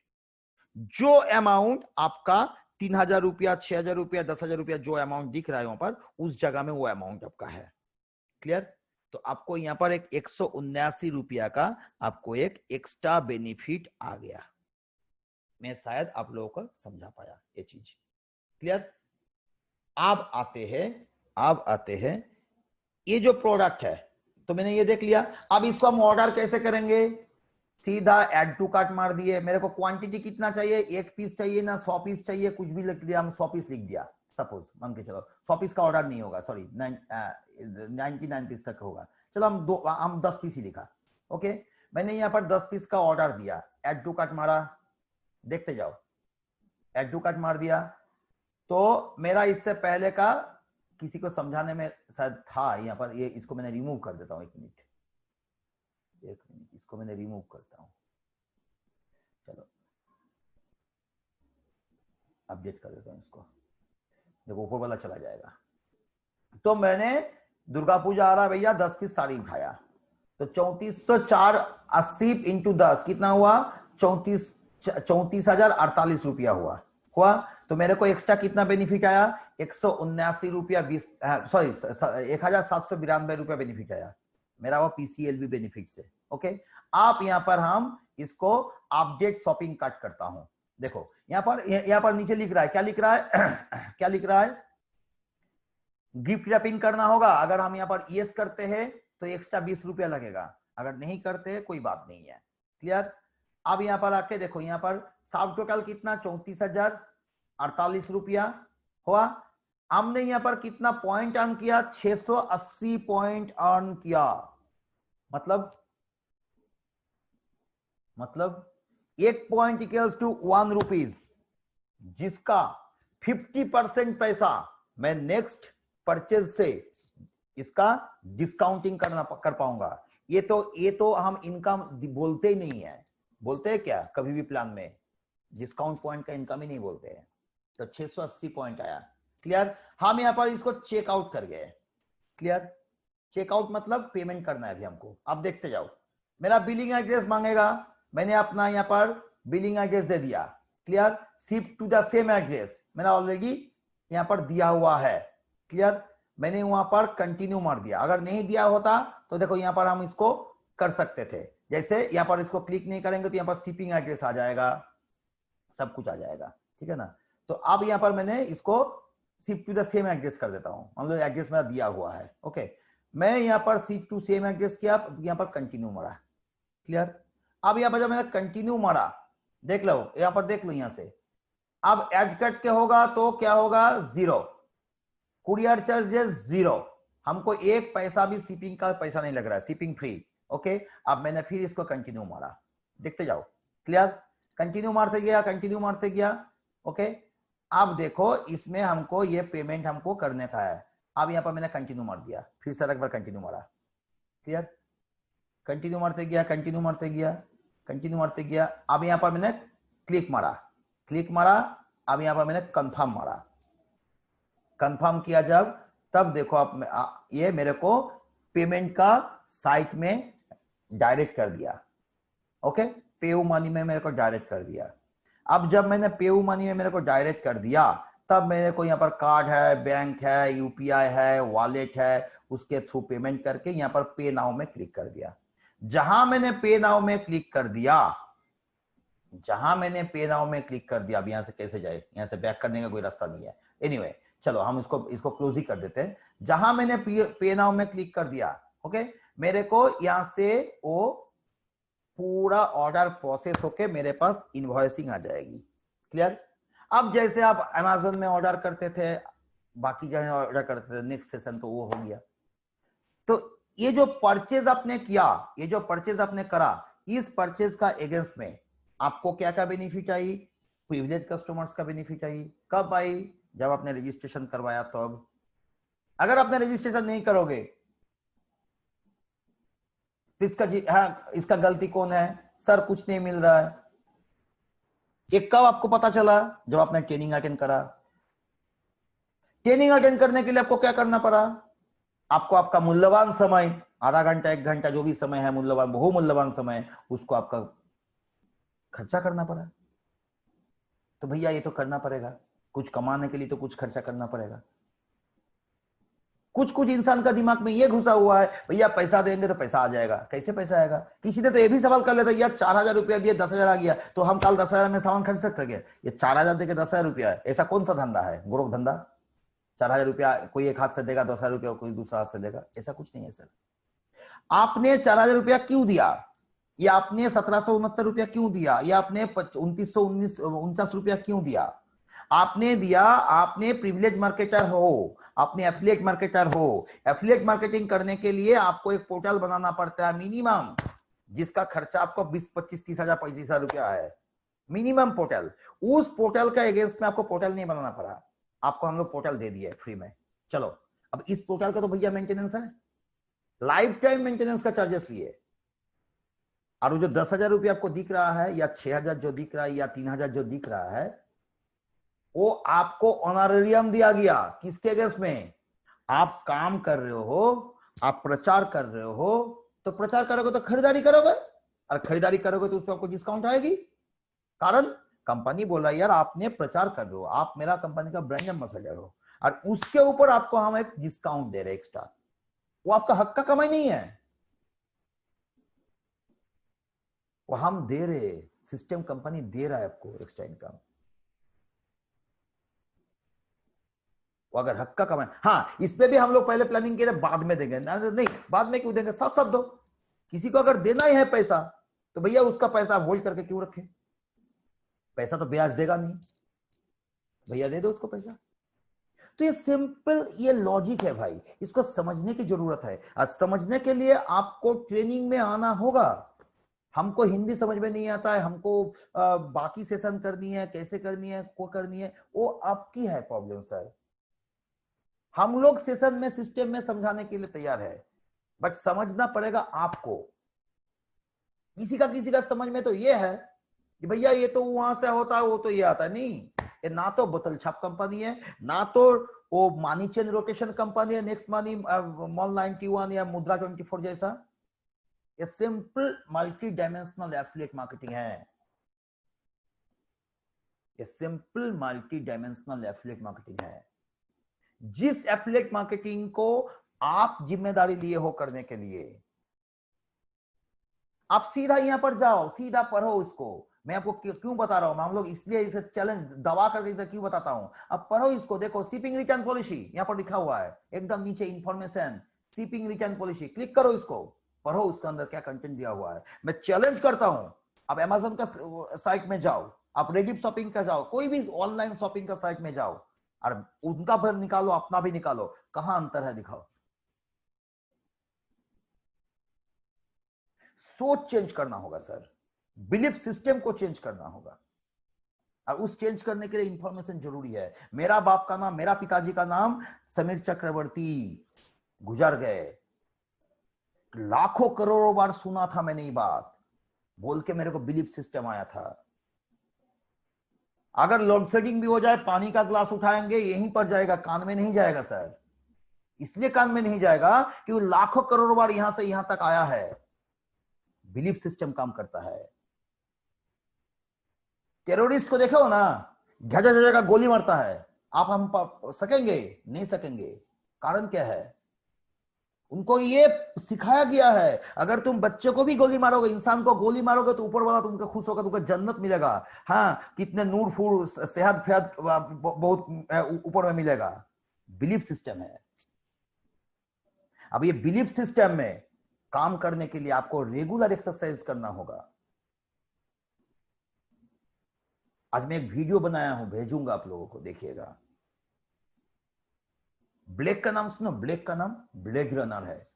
जो अमाउंट आपका 3000 रुपया, 6000 रुपया, 10,000 रुपया जो अमाउंट दिख रहा है वहां पर, उस जगह में वो अमाउंट आपका है। क्लियर? तो आपको यहां पर एक 179 रुपया का आपको एक एक्स्ट्रा बेनिफिट आ गया। मैं शायद आप लोगों को समझा पाया ये चीज। क्लियर? अब आते हैं ये जो प्रोडक्ट है, तो मैंने ये देख लिया। अब इसको हम ऑर्डर कैसे करेंगे? सीधा ऐड टू कार्ट मार दिए। मेरे को क्वांटिटी कितना चाहिए? 1 पीस चाहिए ना 100 पीस चाहिए, कुछ भी लिख दिया, हम 100 पीस लिख दिया। सपोज मान के चलो 100 पीस का ऑर्डर नहीं होगा, सॉरी 99 पीस तक होगा, चलो हम 10 पीस ही लिखा। ओके, मैंने यहाँ पर 10 पीस का ऑर्डर दिया, ऐड टू कार्ट मारा, देखते जाओ, ऐड टू कार्ट मार दिया। तो मेरा इससे पहले का किसी को समझाने में शायद था यहाँ पर, ये इसको मैंने रिमूव कर देता हूँ, एक मिनट इसको मैंने रिमूव करता हूँ, चलो अपडेट कर देता हूँ इसको, देखो ऊपर वाला चला जाएगा। तो मैंने दुर्गा पूजा आ रहा भैया, 10 पीस साड़ी उठाया, तो 3480 इंटू 10 कितना हुआ? 34,048 रुपया हुआ। तो मेरे को एक्स्ट्रा कितना बेनिफिट आया? 179 रुपया 20, सॉरी 1792 रुपया बेनिफिट आया मेरा, वो पीसीएलबी बेनिफिट से। ओके, आप यहां पर हम इसको अपडेट शॉपिंग कार्ट करता हूं। देखो यहां पर नीचे लिख रहा है, क्या लिख रहा है क्या लिख रहा है? गिफ्ट रैपिंग करना होगा। अगर हम यहाँ पर यस करते हैं तो एक्स्ट्रा 20 रुपया लगेगा, अगर नहीं करते हैं कोई बात नहीं है। क्लियर? अब यहाँ पर आके देखो, यहाँ पर सब टोटल कितना? 34,048 रुपया हुआ। हमने यहाँ पर कितना पॉइंट अर्न किया? 680 पॉइंट अर्न किया। मतलब 1 पॉइंट इक्वल्स टू 1 रुपीज, जिसका 50% पैसा मैं नेक्स्ट परचेज से इसका डिस्काउंटिंग कर पाऊंगा। ये तो हम इनकम बोलते ही नहीं है। बोलते हैं क्या कभी भी प्लान में? डिस्काउंट पॉइंट का इनकम ही नहीं बोलते हैं। तो 680 पॉइंट आया। क्लियर? हम यहां पर इसको चेकआउट कर गए। क्लियर? चेकआउट मतलब पेमेंट करना है अभी हमको। अब देखते जाओ, मेरा बिलिंग एड्रेस मांगेगा, मैंने अपना यहां पर बिलिंग एड्रेस दे दिया। Clear? Shift to the same address मेरा ऑलरेडी यहां पर दिया हुआ है। क्लियर? मैंने वहां पर कंटिन्यू मार दिया। अगर नहीं दिया होता तो देखो यहां पर हम इसको कर सकते थे, जैसे यहां पर इसको क्लिक नहीं करेंगे तो यहां पर शिपिंग एड्रेस आ जाएगा, सब कुछ आ जाएगा। ठीक है ना? तो अब यहां पर मैंने इसको shift to the same address कर देता हूं, मान लो एड्रेस मेरा दिया हुआ है। ओके, मैं यहां पर शिफ्ट टू सेम एड्रेस किया, यहां पर कंटिन्यू मारा। क्लियर? अब यहां पर जब मैंने कंटिन्यू मारा, देख लो यहां पर, देख लो यहां से, अब एड कट के होगा तो क्या होगा? 0, कुरियर चार्जेस 0, हमको एक पैसा भी शिपिंग का पैसा नहीं लग रहा है, शिपिंग फ्री। ओके, अब मैंने फिर इसको कंटिन्यू मारा, देखते जाओ। क्लियर? कंटिन्यू मारते गया। ओके, अब देखो इसमें हमको ये पेमेंट हमको करने का है। अब यहां पर मैंने कंटिन्यू मार दिया, फिर से एक बार कंटिन्यू मारा। क्लियर? कंटिन्यू मारते गया। अब यहां पर मैंने क्लिक मारा। अब यहां पर मैंने कंफर्म मारा। कंफर्म किया जब, तब देखो आप ये मेरे को पेमेंट का साइट में डायरेक्ट कर दिया। ओके, पेयू मनी में मेरे को डायरेक्ट कर दिया। अब जब मैंने पेयू मनी में मेरे को डायरेक्ट कर दिया, तब मेरे को यहाँ पर कार्ड है, बैंक है, यूपीआई है, वॉलेट है, उसके थ्रू पेमेंट करके यहाँ पर पे नाउ में क्लिक कर दिया। जहां मैंने पे नाउ में क्लिक कर दिया, अब यहां से कैसे जाए? यहां से बैक करने का कोई रास्ता नहीं है। एनीवे, चलो हम इसको क्लोज ही कर देते हैं। जहां मैंने पे नाउ में क्लिक कर दिया, ओके, मेरे को यहां से वो पूरा ऑर्डर प्रोसेस होके मेरे पास इनवॉइसिंग आ जाएगी। क्लियर? अब जैसे आप अमेज़न में ऑर्डर करते थे, बाकी जगह ऑर्डर करते थे, नेक्स्ट सेशन तो वो हो गया। तो ये जो परचेज आपने किया, ये जो परचेज आपने करा, इस परचेज का अगेंस्ट में आपको क्या क्या बेनिफिट आई? प्रिविलेज कस्टमर्स का बेनिफिट आई। कब आई? जब आपने रजिस्ट्रेशन करवाया तब। अगर आपने रजिस्ट्रेशन नहीं करोगे तो इसका गलती कौन है? सर कुछ नहीं मिल रहा है। ये कब आपको पता चला? जब आपने ट्रेनिंग अटेंड करा। ट्रेनिंग अटेंड करने के लिए आपको क्या करना पड़ा? आपको आपका मूल्यवान समय, आधा घंटा 1 घंटा जो भी समय है मूल्यवान, बहु मूल्यवान समय, उसको आपका खर्चा करना पड़ा। तो भैया ये तो करना पड़ेगा, कुछ कमाने के लिए तो कुछ खर्चा करना पड़ेगा। कुछ कुछ इंसान का दिमाग में ये घुसा हुआ है, भैया पैसा देंगे तो पैसा आ जाएगा। कैसे पैसा आएगा? किसी ने तो ये भी सवाल कर लेता, यार 4000 रुपया दिए 10,000 आ गया, तो हम कल 10,000 में सामान खरीद सकते हैं? ये 4000 देके 10,000 रुपया है, ऐसा कौन सा धंधा है? गोरख धंधा? 4000 रुपया कोई एक हाथ से देगा, 10,000 रुपया कोई दूसरा हाथ से देगा, ऐसा कुछ नहीं है सर। आपने 4000 रुपया क्यों दिया? या आपने 1769 रुपया क्यों दिया? या आपने 2949 रुपया क्यों दिया? आपने दिया, आपने प्रिविलेज मार्केटर हो, आपने एफिलिएट मार्केटर हो। एफिलिएट मार्केटिंग करने के लिए आपको एक पोर्टल बनाना पड़ता है मिनिमम, जिसका खर्चा आपको 20, 25, 30,000, 35,000 रुपया है मिनिमम पोर्टल। उस पोर्टल का अगेंस्ट में आपको पोर्टल नहीं बनाना पड़ा, आपको हम लोग पोर्टल दे दिए फ्री में। चलो अब इस पोर्टल का तो भैया मेंटेनेंस है, लाइफ टाइम मेंटेनेंस का चार्जेस लिए। और वो जो 10,000 रुपया आपको दिख रहा है, या 6,000 जो दिख रहा है, या 3,000 जो दिख रहा है, वो आपको ऑनरेरियम दिया गया। किसके अगेंस्ट में? आप काम कर रहे हो, आप प्रचार कर रहे हो, तो प्रचार करोगे तो खरीदारी करोगे, और खरीदारी करोगे तो उस पर आपको डिस्काउंट आएगी। कारण कंपनी बोल रहा है यार आपने प्रचार कर रहे हो, आप मेरा कंपनी का ब्रांड एम्बेसडर हो, और उसके ऊपर आपको हम एक डिस्काउंट दे रहे एक्स्ट्रा। वो आपका हक का कमाई नहीं है, वो हम दे रहे, सिस्टम कंपनी दे रहा है आपको एक्स्ट्रा इनकम। वो अगर हक का कमाए, हाँ इसमें भी हम लोग पहले प्लानिंग किए थे, बाद में देंगे। नहीं, बाद में क्यों देंगे? साथ साथ दो। किसी को अगर देना ही है पैसा, तो भैया उसका पैसा होल्ड करके क्यों रखे? पैसा तो ब्याज देगा नहीं, भैया दे दो उसको पैसा। तो ये सिंपल, ये लॉजिक है भाई, इसको समझने की जरूरत है। और समझने के लिए आपको ट्रेनिंग में आना होगा। हमको हिंदी समझ में नहीं आता है, हमको बाकी सेशन करनी है, कैसे करनी है, को करनी है, वो आपकी है प्रॉब्लम सर। हम लोग सेशन में, सिस्टम में समझाने के लिए तैयार है, बट समझना पड़ेगा आपको। किसी का समझ में तो ये है कि भैया ये तो वहां से होता है, वो तो ये आता है। नहीं, ये ना तो बोतल छाप कंपनी है, ना तो वो मानी चेन रोटेशन कंपनी है, नेक्स्ट मानी, मॉल 91 या मुद्रा 24 जैसा। ये simple multi dimensional affiliate marketing है। ये simple multi dimensional affiliate marketing है, जिस एफिलिएट मार्केटिंग को आप जिम्मेदारी लिए हो करने के लिए। आप सीधा यहां पर जाओ, सीधा पढ़ो इसको। मैं आपको क्यों बता रहा हूं, हम लोग इसलिए इसे चैलेंज दबा करके इसे क्यों बताता हूं। अब पढ़ो इसको, देखो शिपिंग रिटर्न पॉलिसी यहां पर लिखा हुआ है, एकदम नीचे information, shipping return policy. Click करो इसको, पढ़ो उसके अंदर क्या कंटेंट दिया हुआ है। मैं चैलेंज करता हूं, आप अमेजन का साइट में जाओ, आप रेडिट शॉपिंग का जाओ, कोई भी ऑनलाइन शॉपिंग का साइट में जाओ, और उनका भर निकालो, अपना भी निकालो, कहां अंतर है दिखाओ। सोच चेंज करना होगा सर, बिलीफ सिस्टम को चेंज करना होगा, और उस चेंज करने के लिए इंफॉर्मेशन जरूरी है। मेरा बाप का नाम, मेरा पिताजी का नाम समीर चक्रवर्ती, गुजर गए, लाखों करोड़ों बार सुना था मैंने ये बात, बोल के मेरे को बिलीफ सिस्टम आया था। अगर लोड शेडिंग भी हो जाए, पानी का ग्लास उठाएंगे यहीं पर जाएगा, कान में नहीं जाएगा सर। इसलिए कान में नहीं जाएगा कि वो लाखों करोड़ों बार यहां से यहां तक आया है। बिलीफ सिस्टम काम करता है। टेररिस्ट को देखो ना, झजा झजा का गोली मारता है, आप हम सकेंगे? नहीं सकेंगे। कारण क्या है? उनको ये सिखाया गया है, अगर तुम बच्चे को भी गोली मारोगे, इंसान को गोली मारोगे, तो ऊपर वाला तुमको खुश होगा, तुमको जन्नत मिलेगा। हाँ, कितने नूर फूर सेहत फेहत बहुत ऊपर में मिलेगा। बिलीफ सिस्टम है। अब ये बिलीफ सिस्टम में काम करने के लिए आपको रेगुलर एक्सरसाइज करना होगा। आज मैं एक वीडियो बनाया हूं, भेजूंगा आप लोगों को, देखिएगा। ब्लेक का नाम सुनो, ब्लेक का नाम ब्लेड रनर है।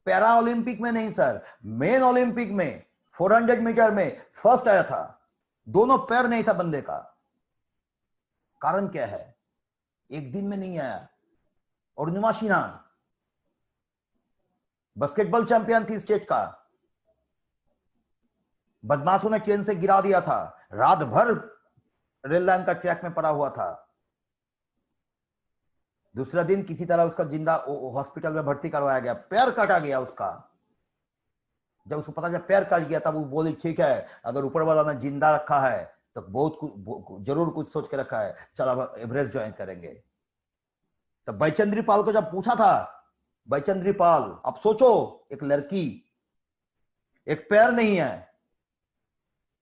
पैरा ओलंपिक में नहीं सर, मेन ओलंपिक में 400 मीटर में फर्स्ट आया था, दोनों पैर नहीं था बंदे का। कारण क्या है? एक दिन में नहीं आया। और निमाशिना बास्केटबॉल चैंपियन थी स्टेट का, बदमाशों ने ट्रेन से गिरा दिया था, रात भर रेल लाइन का ट्रैक में पड़ा हुआ था। दूसरा दिन किसी तरह उसका जिंदा हॉस्पिटल में भर्ती करवाया गया, पैर काटा गया उसका। जब उसको पता जब पैर काट गया तब वो बोली ठीक है, अगर ऊपर वाला ने जिंदा रखा है तो जरूर कुछ सोच के रखा है, चल अब एवरेस्ट ज्वाइन करेंगे। तो बैचंद्री पाल को जब पूछा था, बैचंद्री पाल, अब सोचो एक लड़की, एक पैर नहीं है,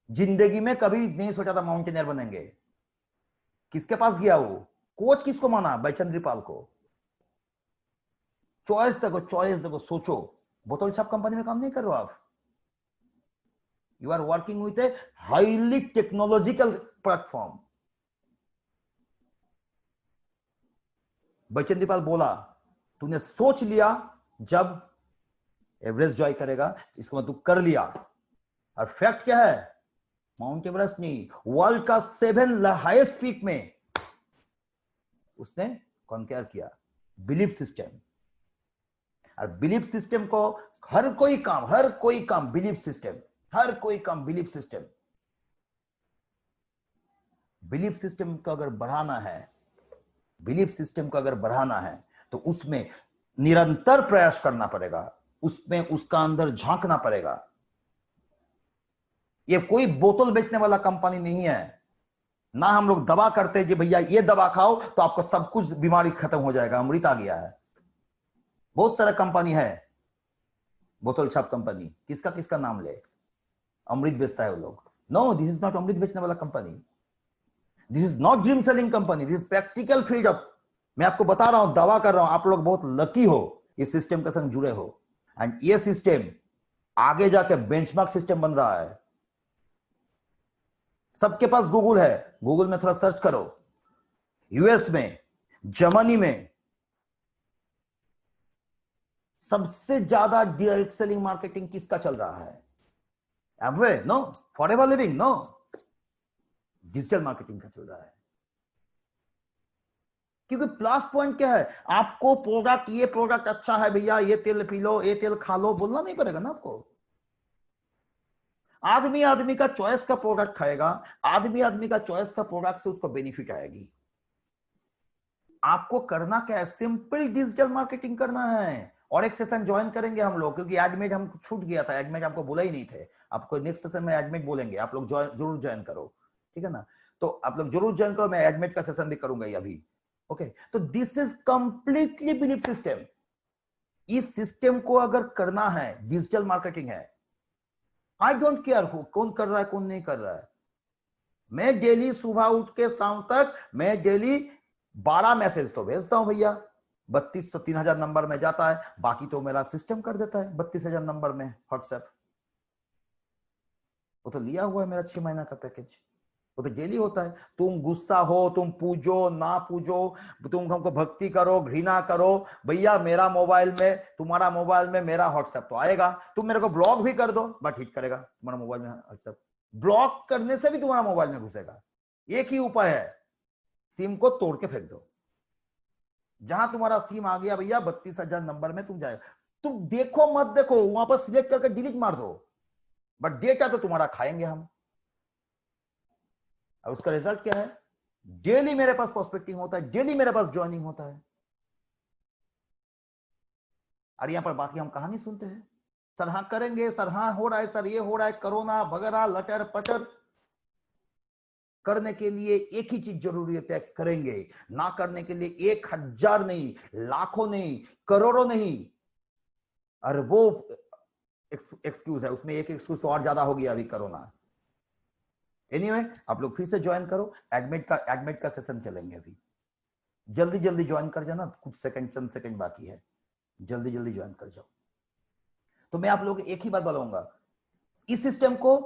जिंदगी में कभी नहीं सोचा था माउंटेनियर बनेंगे, किसके पास गया वो? कोच किसको माना? बैचंद्री पाल को। चॉइस देखो, चॉइस देखो, सोचो। बोतल छाप कंपनी में काम नहीं कर रहे हो आप, you are working with a highly technological platform. बैचंद्री पाल बोला तूने सोच लिया जब एवरेस्ट ज्वाइन करेगा, इसको मतलब तू कर लिया। और फैक्ट क्या है? माउंट एवरेस्ट नहीं, वर्ल्ड का 7 हाईएस्ट पीक में उसने कॉन्कर किया। बिलीफ सिस्टम, और बिलीफ सिस्टम को हर कोई काम बिलीफ सिस्टम, हर कोई काम बिलीफ सिस्टम। बिलीफ सिस्टम को अगर बढ़ाना है, बिलीफ सिस्टम को अगर बढ़ाना है तो उसमें निरंतर प्रयास करना पड़ेगा, उसमें उसका अंदर झांकना पड़ेगा। ये कोई बोतल बेचने वाला कंपनी नहीं है, ना हम लोग दवा करते कि भैया ये दवा खाओ तो आपको सब कुछ बीमारी खत्म हो जाएगा, अमृत आ गया है। बहुत सारा कंपनी है बोतल छाप कंपनी, किसका किसका नाम ले, अमृत बेचता है वो लोग। नो, दिस इज नॉट अमृत बेचने वाला company, this is not dream selling company, this is practical freedom. मैं आपको बता रहा हूं, दावा कर रहा हूं, आप लोग बहुत लकी हो इस सिस्टम के संग जुड़े हो। एंड ये सिस्टम आगे जाके बेंचमार्क सिस्टम बन रहा है। सबके पास गूगल है, गूगल में थोड़ा सर्च करो, यूएस में, जर्मनी में सबसे ज्यादा डायरेक्ट सेलिंग मार्केटिंग किसका चल रहा है? Amway? No. Forever Living? No. Digital marketing का चल रहा है। क्योंकि प्लस पॉइंट क्या है? आपको प्रोडक्ट, ये प्रोडक्ट अच्छा है भैया, ये तेल पी लो, ये तेल खा लो, बोलना नहीं पड़ेगा ना आपको। आदमी का चॉइस का प्रोडक्ट खाएगा, आदमी का चॉइस का प्रोडक्ट से उसको बेनिफिट आएगी। आपको करना क्या है? सिंपल डिजिटल मार्केटिंग करना है। और एक सेशन ज्वाइन करेंगे हम लोग, क्योंकि एडमेट हमको छूट गया था, एडमेट आपको बोला ही नहीं थे, आपको नेक्स्ट सेशन में एडमेट बोलेंगे, आप लोग जरूर ज्वाइन करो, ठीक है ना? तो आप लोग जरूर ज्वाइन करो, मैं एडमेट का सेशन भी करूंगा अभी। ओके, तो this is completely belief system. इस सिस्टम को अगर करना है, डिजिटल मार्केटिंग है, आई डोंट केयर कौन कर रहा है कौन नहीं कर रहा है। मैं डेली सुबह उठ के शाम तक मैं डेली 12 मैसेज तो भेजता हूं भैया, 32 तो 3000 नंबर में जाता है, बाकी तो मेरा सिस्टम कर देता है 32,000 नंबर में व्हाट्सएप। वो तो लिया हुआ है मेरा 6 महीना का पैकेज, वो तो डेली होता है। तुम गुस्सा हो, तुम पूजो ना पूजो, तुम हमको भक्ति करो घृणा करो, भैया मेरा मोबाइल में, तुम्हारा मोबाइल में मेरा व्हाट्सएप तो आएगा। तुम मेरे को ब्लॉक भी कर दो, बट हिट करेगा तुम्हारा मोबाइल में व्हाट्सएप। ब्लॉक करने से भी तुम्हारा मोबाइल में घुसेगा। एक ही उपाय है, सिम को तोड़ के फेंक दो। जहां तुम्हारा सिम आ गया भैया 32,000 नंबर में तुम जाएगा, तुम देखो मत देखो, वहां पर सिलेक्ट करके डिलीट मार दो, बट डेटा तो तुम्हारा खाएंगे हम। और उसका रिजल्ट क्या है? डेली मेरे पास प्रोस्पेक्टिंग होता है, डेली मेरे पास ज्वाइनिंग होता है। और यहां पर बाकी हम कहानी सुनते हैं, सर हाँ करेंगे, सर हाँ हो रहा है, सर ये हो रहा है, कोरोना वगैरह लटर पटर। करने के लिए एक ही चीज जरूरी है, करेंगे। ना करने के लिए 1000 नहीं, लाखों नहीं, करोड़ों नहीं, अरबों एक्सक्यूज है। उसमें एक एक्सक्यूज तो और ज्यादा हो गया अभी, कोरोना। एनीवे, आप लोग फिर से ज्वाइन करो, एडमिट का सेशन चलेंगे अभी। जल्दी जल्दी ज्वाइन कर जाना, कुछ सेकंड, चंद सेकंड बाकी है, जल्दी जल्दी ज्वाइन कर जाओ। तो मैं आप लोग एक ही बात बताऊंगा, इस सिस्टम को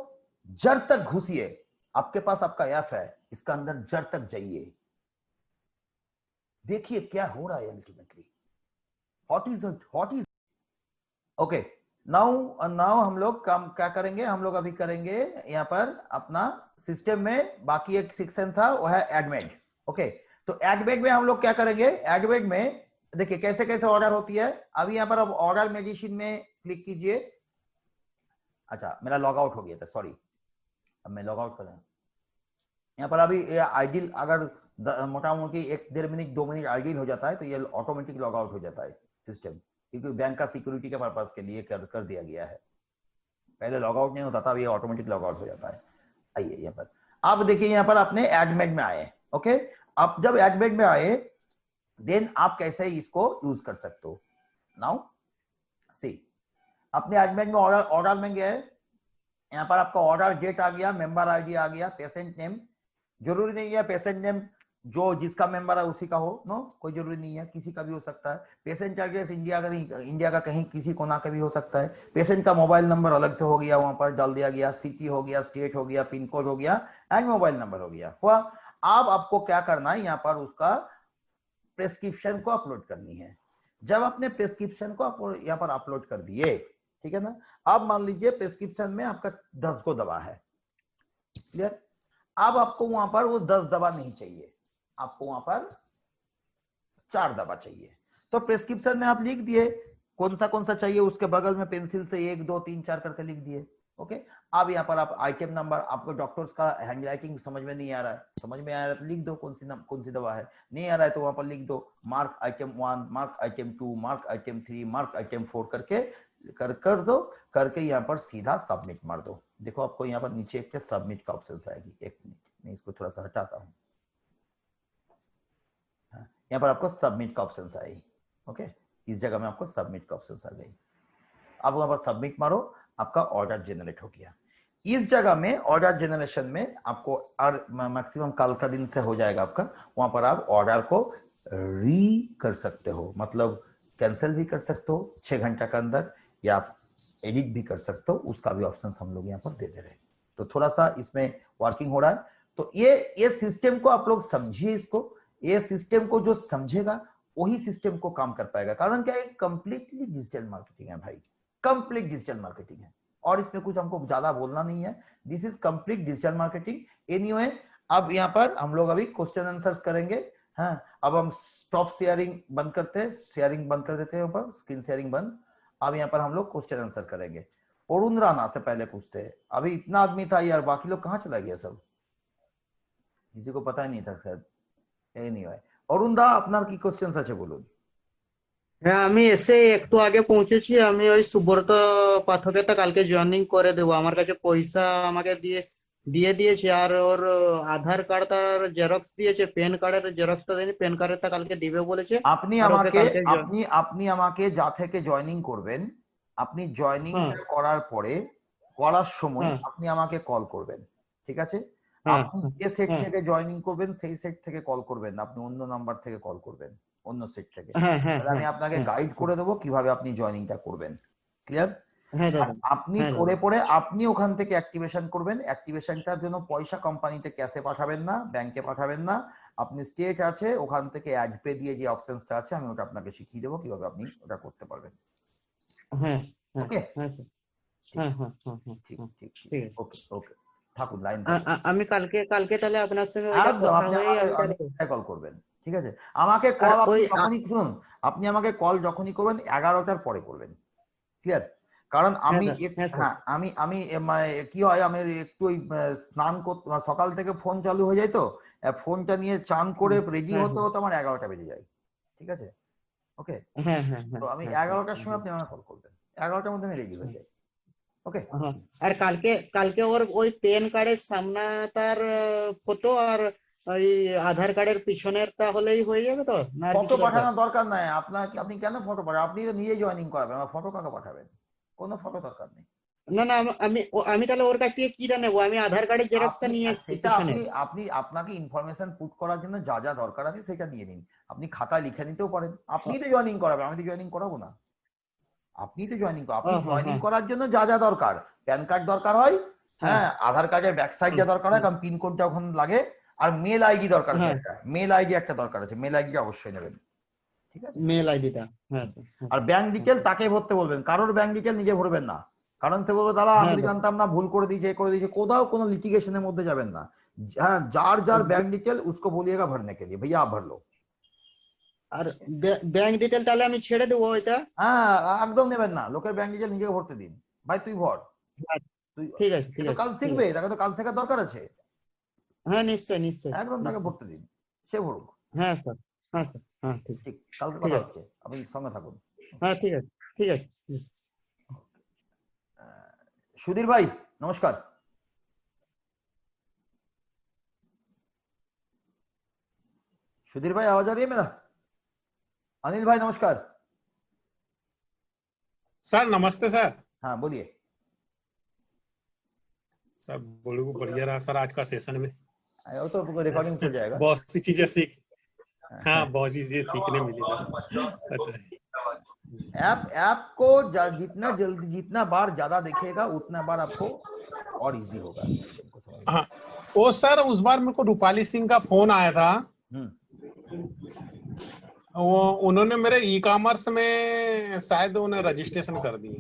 जड़ तक घुसिए। आपके पास आपका ऐप है, इसका अंदर जड़ तक जाइए, देखिए क्या हो रहा है ultimately. What is okay, now now हम लोग काम क्या करेंगे, हम लोग अभी करेंगे यहाँ पर अपना सिस्टम में बाकी एक सेक्शन था वो है एडमेड। ओके, तो एडमेड में हम लोग क्या करेंगे, एडमेड में देखिए कैसे कैसे ऑर्डर होती है। अभी यहाँ पर अब ऑर्डर मेडिसिन में क्लिक कीजिए। अच्छा मेरा लॉग आउट हो गया था, सॉरी, अब मैं लॉग आउट करें। यहाँ पर अभी आइडियल अगर मोटा मोटी 1-1.5 मिनट 2 मिनट आइडियल हो जाता है तो ये ऑटोमेटिक लॉग आउट हो जाता है सिस्टम, क्योंकि बैंक का सिक्योरिटी के पर्पस के लिए कर दिया गया है। पहले लॉग आउट नहीं होता था, अब ये ऑटोमेटिक लॉग आउट हो जाता है। आइए यहाँ पर आप देखिए, यहाँ पर अपने एडमेड में आए। ओके, आप जब एडमेड में आए देन आप कैसे इसको यूज कर सकते हो। नाउ सी, अपने एडमेड में ऑर्डर में गए, यहाँ पर आपका ऑर्डर डेट आ गया, मेंबर आईडी आ गया, पेशेंट नेम, जरूरी नहीं है पेशेंट नेम जो जिसका मेंबर है उसी का हो, नो कोई जरूरी नहीं है, किसी का भी हो सकता है। पेशेंट एड्रेस इंडिया का कहीं किसी कोना का भी हो सकता है। पेशेंट का मोबाइल नंबर अलग से हो गया, वहां पर डाल दिया गया, सिटी हो गया, स्टेट हो गया, पिन कोड हो गया एंड मोबाइल नंबर हो गया हुआ। अब आपको क्या करना है, यहाँ पर उसका प्रेस्क्रिप्शन को अपलोड करनी है। जब आपने प्रेस्क्रिप्शन को यहाँ पर अपलोड कर दिए, ठीक है ना, अब मान लीजिए प्रेस्क्रिप्शन में आपका 10 को दवा है, क्लियर। अब आपको वहां पर वो 10 दवा नहीं चाहिए, आपको वहां पर 4 दवा चाहिए। तो प्रेस्क्रिप्शन में आप लिख दिए कौन सा चाहिए, उसके बगल में पेंसिल से 1 2 3 4 करके लिख दिए। ओके, अब यहाँ पर आप आइटम नंबर, आपको डॉक्टर्स का हैंडराइटिंग समझ में नहीं आ रहा है, समझ में आ रहा है तो लिख दो कौन सी दवा है, नहीं आ रहा है तो वहां पर लिख दो mark item 1, mark item 2, mark item 3, mark item 4 करके कर दो, करके यहाँ पर सीधा सबमिट मार दो। देखो आपको यहाँ पर नीचे एक सबमिट का ऑप्शन आएगी, एक मिनट मैं इसको थोड़ा सा हटाता हूँ, यहाँ पर आपको सबमिट का ऑप्शन आएगी। ओके, इस जगह में आपको सबमिट का ऑप्शन आ गई। अब वहां पर सबमिट मारो, आपका ऑर्डर जनरेट हो गया। इस जगह में ऑर्डर जनरेशन में आपको मैक्सिमम कल का दिन से हो जाएगा आपका, वहां पर आप ऑर्डर को री कर सकते हो, मतलब कैंसिल भी कर सकते हो 6 घंटा के अंदर, या आप एडिट भी कर सकते हो, उसका भी ऑप्शन हम लोग यहाँ पर दे दे रहे हैं। तो थोड़ा सा इसमें वर्किंग हो रहा है। तो ये सिस्टम को आप लोग समझिए, इसको, ये सिस्टम को जो समझेगा वही सिस्टम को काम कर पाएगा। कारण क्या है, कंप्लीटली डिजिटल मार्केटिंग है भाई, कंप्लीट डिजिटल मार्केटिंग है, और इसमें कुछ हमको ज्यादा बोलना नहीं है। This is complete digital marketing. Anyway, अब यहाँ पर हम लोग अभी क्वेश्चन आंसर्स करेंगे। हाँ, अब हम स्टॉप शेयरिंग बंद करते हैं, शेयरिंग बंद कर देते हैं, यहाँ पर स्क्रीन शेयरिंग बंद। अब यहाँ पर हम लोग क्वेश्चन आंसर करेंगे। अरुण राणा से पहले पूछते हैं, अभी इतना आदमी था यार, बाकी लोग कहाँ चला गया सब, किसी को पता ही नहीं था शायद। एनीवे, অরুণ দা আপনার কি কোশ্চেন আছে বলুন। হ্যাঁ, আমি এসে একটু আগে পৌঁছেছি। আমি ওই সুব্রত পাঠকেরটা কালকে জয়েনিং করে দেবো। আমার কাছে পয়সা আমাকে দিয়ে দিয়েছে, আর ওর আধার কার্ড তার জেরক্স দিয়েছে, প্যান কার্ডের জেরক্সটা দেয়নি, প্যান কার্ডেরটা কালকে দিবে বলেছে। আপনি আমাকে যা থেকে জয়েনিং করবেন, আপনি জয়েনিং করার পরে করার সময় আপনি আমাকে কল করবেন, ঠিক আছে। আপনি যে সেট থেকে জয়েনিং করবেন সেই সেট থেকে কল করবেন, আপনি অন্য নাম্বার থেকে কল করবেন, অন্য সেট থেকে। তাহলে আমি আপনাকে গাইড করে দেবো কিভাবে আপনি জয়েনিংটা করবেন, ক্লিয়ার। আপনি করে পরে আপনি ওখান থেকে অ্যাক্টিভেশন করবেন। অ্যাক্টিভেশনটার জন্য পয়সা কোম্পানিতে ক্যাশে পাঠাবেন না, ব্যাংকে পাঠাবেন না, আপনি স্টেট আছে ওখান থেকে অ্যাড পে দিয়ে যে অপশনসটা আছে আমি ওটা আপনাকে শিখিয়ে দেবো কিভাবে আপনি ওটা করতে পারবেন। ওকে, ঠিক ঠিক ঠিক, ওকে ওকে, থাকুন লাইন। আমি কালকে তাহলে আপনার সঙ্গে কল করবেন, ঠিক আছে। আমাকে কল যখনই শুনুন, আপনি আমাকে কল যখনই করবেন 11টার পরে করবেন, ক্লিয়ার। কারণ আমি আমি কি হয়, আমি একটু ওই স্নান সকাল থেকে ফোন চালু হয়ে যায়, তো ফোনটা নিয়ে চান করে রেডি হতে হতে আমার 11টা বেজে যায়, ঠিক আছে। ওকে, তো আমি 11টার সময় আপনি আমাকে কল করবেন, 11টার মধ্যে আমি রেডি হয়ে যাই। ওকে, আর কালকে ওর ওই প্যান কার্ডের সামনাটার ফটো আর ওই আধার কার্ডের পিছনেরটা হলেই হয়ে যাবে তো, না ফটো পাঠানোর দরকার নাই আপনাকে। আপনি কেন ফটো পাঠাবেন, আপনি তো নিজে জয়েনিং করাবেন, আমার ফটো কাকে পাঠাবেন, কোনো ফটো দরকার নেই। না না, আমি তাহলে ওর কাছ থেকে কি নেবো, আমি আধার কার্ডের জেরক্সটা নিয়ে এসেছি। সেটা আপনি আপনাকে ইনফরমেশন পুট করার জন্য যা যা দরকার আছে সেটা দিয়ে নিন, আপনি খাতায় লিখে নিতেও পারেন। আপনি তো জয়েনিং করাবেন, আমি তো জয়েনিং করাবো না, আপনি তো জয়েনিং আপনি জয়েনিং করার জন্য যা যা দরকার, প্যান কার্ড দরকার হয়, হ্যাঁ, আধার কার্ডের ব্যাক সাইড যা দরকার হয়, কারণ পিন কোডটা ওখানে লাগে, আর মেল আইডি দরকার আছে, একটা মেল আইডি একটা দরকার আছে, মেল আইডি অবশ্যই নেবেন, ঠিক আছে? মেল আইডিটা। হ্যাঁ স্যার, হ্যাঁ আর ব্যাংক ডিটেল তাকে ভরতে বলবেন, কারোর ব্যাংক ডিটেল নিজে ভরবেন না। কারণ সে বলবে দাদা আমি হ্যাঁ তো স্যার। জানতাম না, ভুল করে দিয়েছে, করে দিয়েছে। কোথাও কোনো লিটিগেশনের মধ্যে যাবেন না। হ্যাঁ, যার যার ব্যাংক डिटेल उसको बोलिएगा भरने के लिए, भैया आप भर लो। আর ব্যাংক ডিটেল তাহলে আমি ছেড়ে দেবো এটা? হ্যাঁ, একদম নেবেন না, লোকের ব্যাংক ডিটেল নিজেকে ভরতে দিন। ভাই তুই ভর, তুই ঠিক আছে, এ ঠিক তো আছে, কাজ ঠিক শিখবে, আছে। তাকে তো কাজ শেখার দরকার আছে। হ্যাঁ নিশ্চয়, নিশ্চয়, একদম তাকে নিশ্চয়। ভরতে দিন, সে ভরুক। হ্যাঁ স্যার, হ্যাঁ স্যার, হ্যাঁ ঠিক, ঠিক, কালকে ঠিক কথা আছে। হচ্ছে, আপনি সঙ্গে থাকুন। হ্যাঁ ঠিক আছে, ঠিক আছে। সুধীর ভাই নমস্কার। सुधीर भाई आवाज आ रही है मेरा? अनिल भाई नमस्कार। सर नमस्ते सर। हाँ बोलिए सर बोलो बढ़िया रहा सर आज का सेशन में। वो तो रिकॉर्डिंग चल जाएगा। बहुत सी चीजें सीख, हाँ बहुत सी चीजें सीखने मिली सर। ऐप को जितना जल्दी, जितना बार ज्यादा देखिएगा उतना बार आपको और इजी होगा। हाँ वो सर उस बार मेरे को रूपाली सिंह का फोन आया था। वो उन्होंने मेरे ई कॉमर्स में शायद उन्हें रजिस्ट्रेशन कर दिए।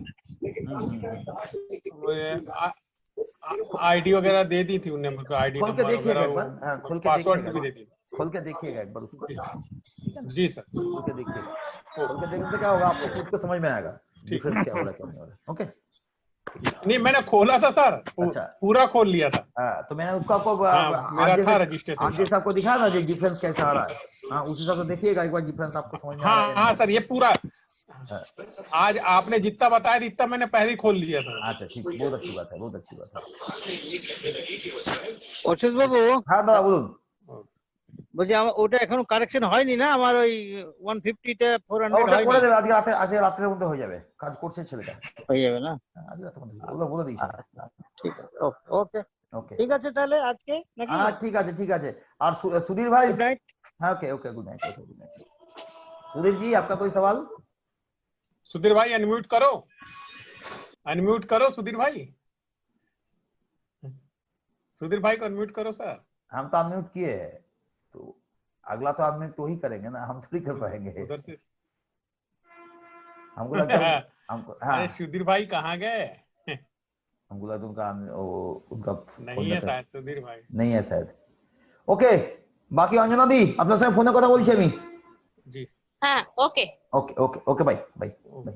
आईडी वगैरह दे दी थी उन्होंने मेरे को, आईडी खोल के नंबर देखिएगा एक वगैरह, बार, खोल के पासवर्ड भी दे देखिएगा, दी। खोल के देखिएगा एक बार उसको। जी सर खोल के देखिएगा, खोल के देखने से क्या होगा आपको खुद को समझ में आएगा डिफरेंस क्या हो रहा है, क्या नहीं हो रहा है। ओके नहीं मैंने खोला था सर, अच्छा पूरा खोल लिया था। हाँ, तो मैंने उसको आपको मेरा था रजिस्ट्रेशन। आज जैसे आपको दिखाया ना डिफरेंस कैसा आ रहा है, हाँ उस हिसाब से देखिएगा एक बार, डिफरेंस आपको समझ में आ रहा है। हाँ सर ये पूरा आज आपने जितना बताया था इतना मैंने पहले ही खोल लिया था। अच्छा ठीक, बहुत अच्छी बात है, बहुत अच्छी बात है। অশোক বাবু, হ্যাঁ দাদা বলুন। বলছি আমার ওটা এখনো কারেকশন হয়নি না, আমার ওই 150 টা 400 ওটা করে হয়নি? দেবে আজকে রাতে, আজকে রাতের মধ্যে হয়ে যাবে, কাজ করছে ছেলেটা। হয়ে যাবে না? আজকে রাতের মধ্যে ওগুলো বলে দিয়েছে। ঠিক আছে, ওকে ওকে ঠিক আছে তাহলে আজকে নাকি? হ্যাঁ ঠিক আছে, ঠিক আছে। আর সুধीर भाई, গুড নাইট। हाँ okay okay, good night, okay good night. Sudhir ji आपका कोई सवाल? सुधीर भाई अनम्यूट करो, अनम्यूट करो सुधीर भाई, सुधीर भाई को अनम्यूट करो सर। हम तो अनम्यूट किए हैं, तो अगला तो अनम्यूट तो ही करेंगे ना, हम थोड़ी कर पाएंगे। उधर से हमको लगता है हमको, हाँ अरे सुधीर भाई कहाँ गए? हमको लगता है उनका नहीं है शायद सुधीर भाई, नहीं है शायद। ওকে, বাকি অঞ্জনা দি আপনার সঙ্গে ফোনে কথা বলছি আমি। জি হ্যাঁ ওকে ওকে ওকে ওকে, বাই বাই বাই।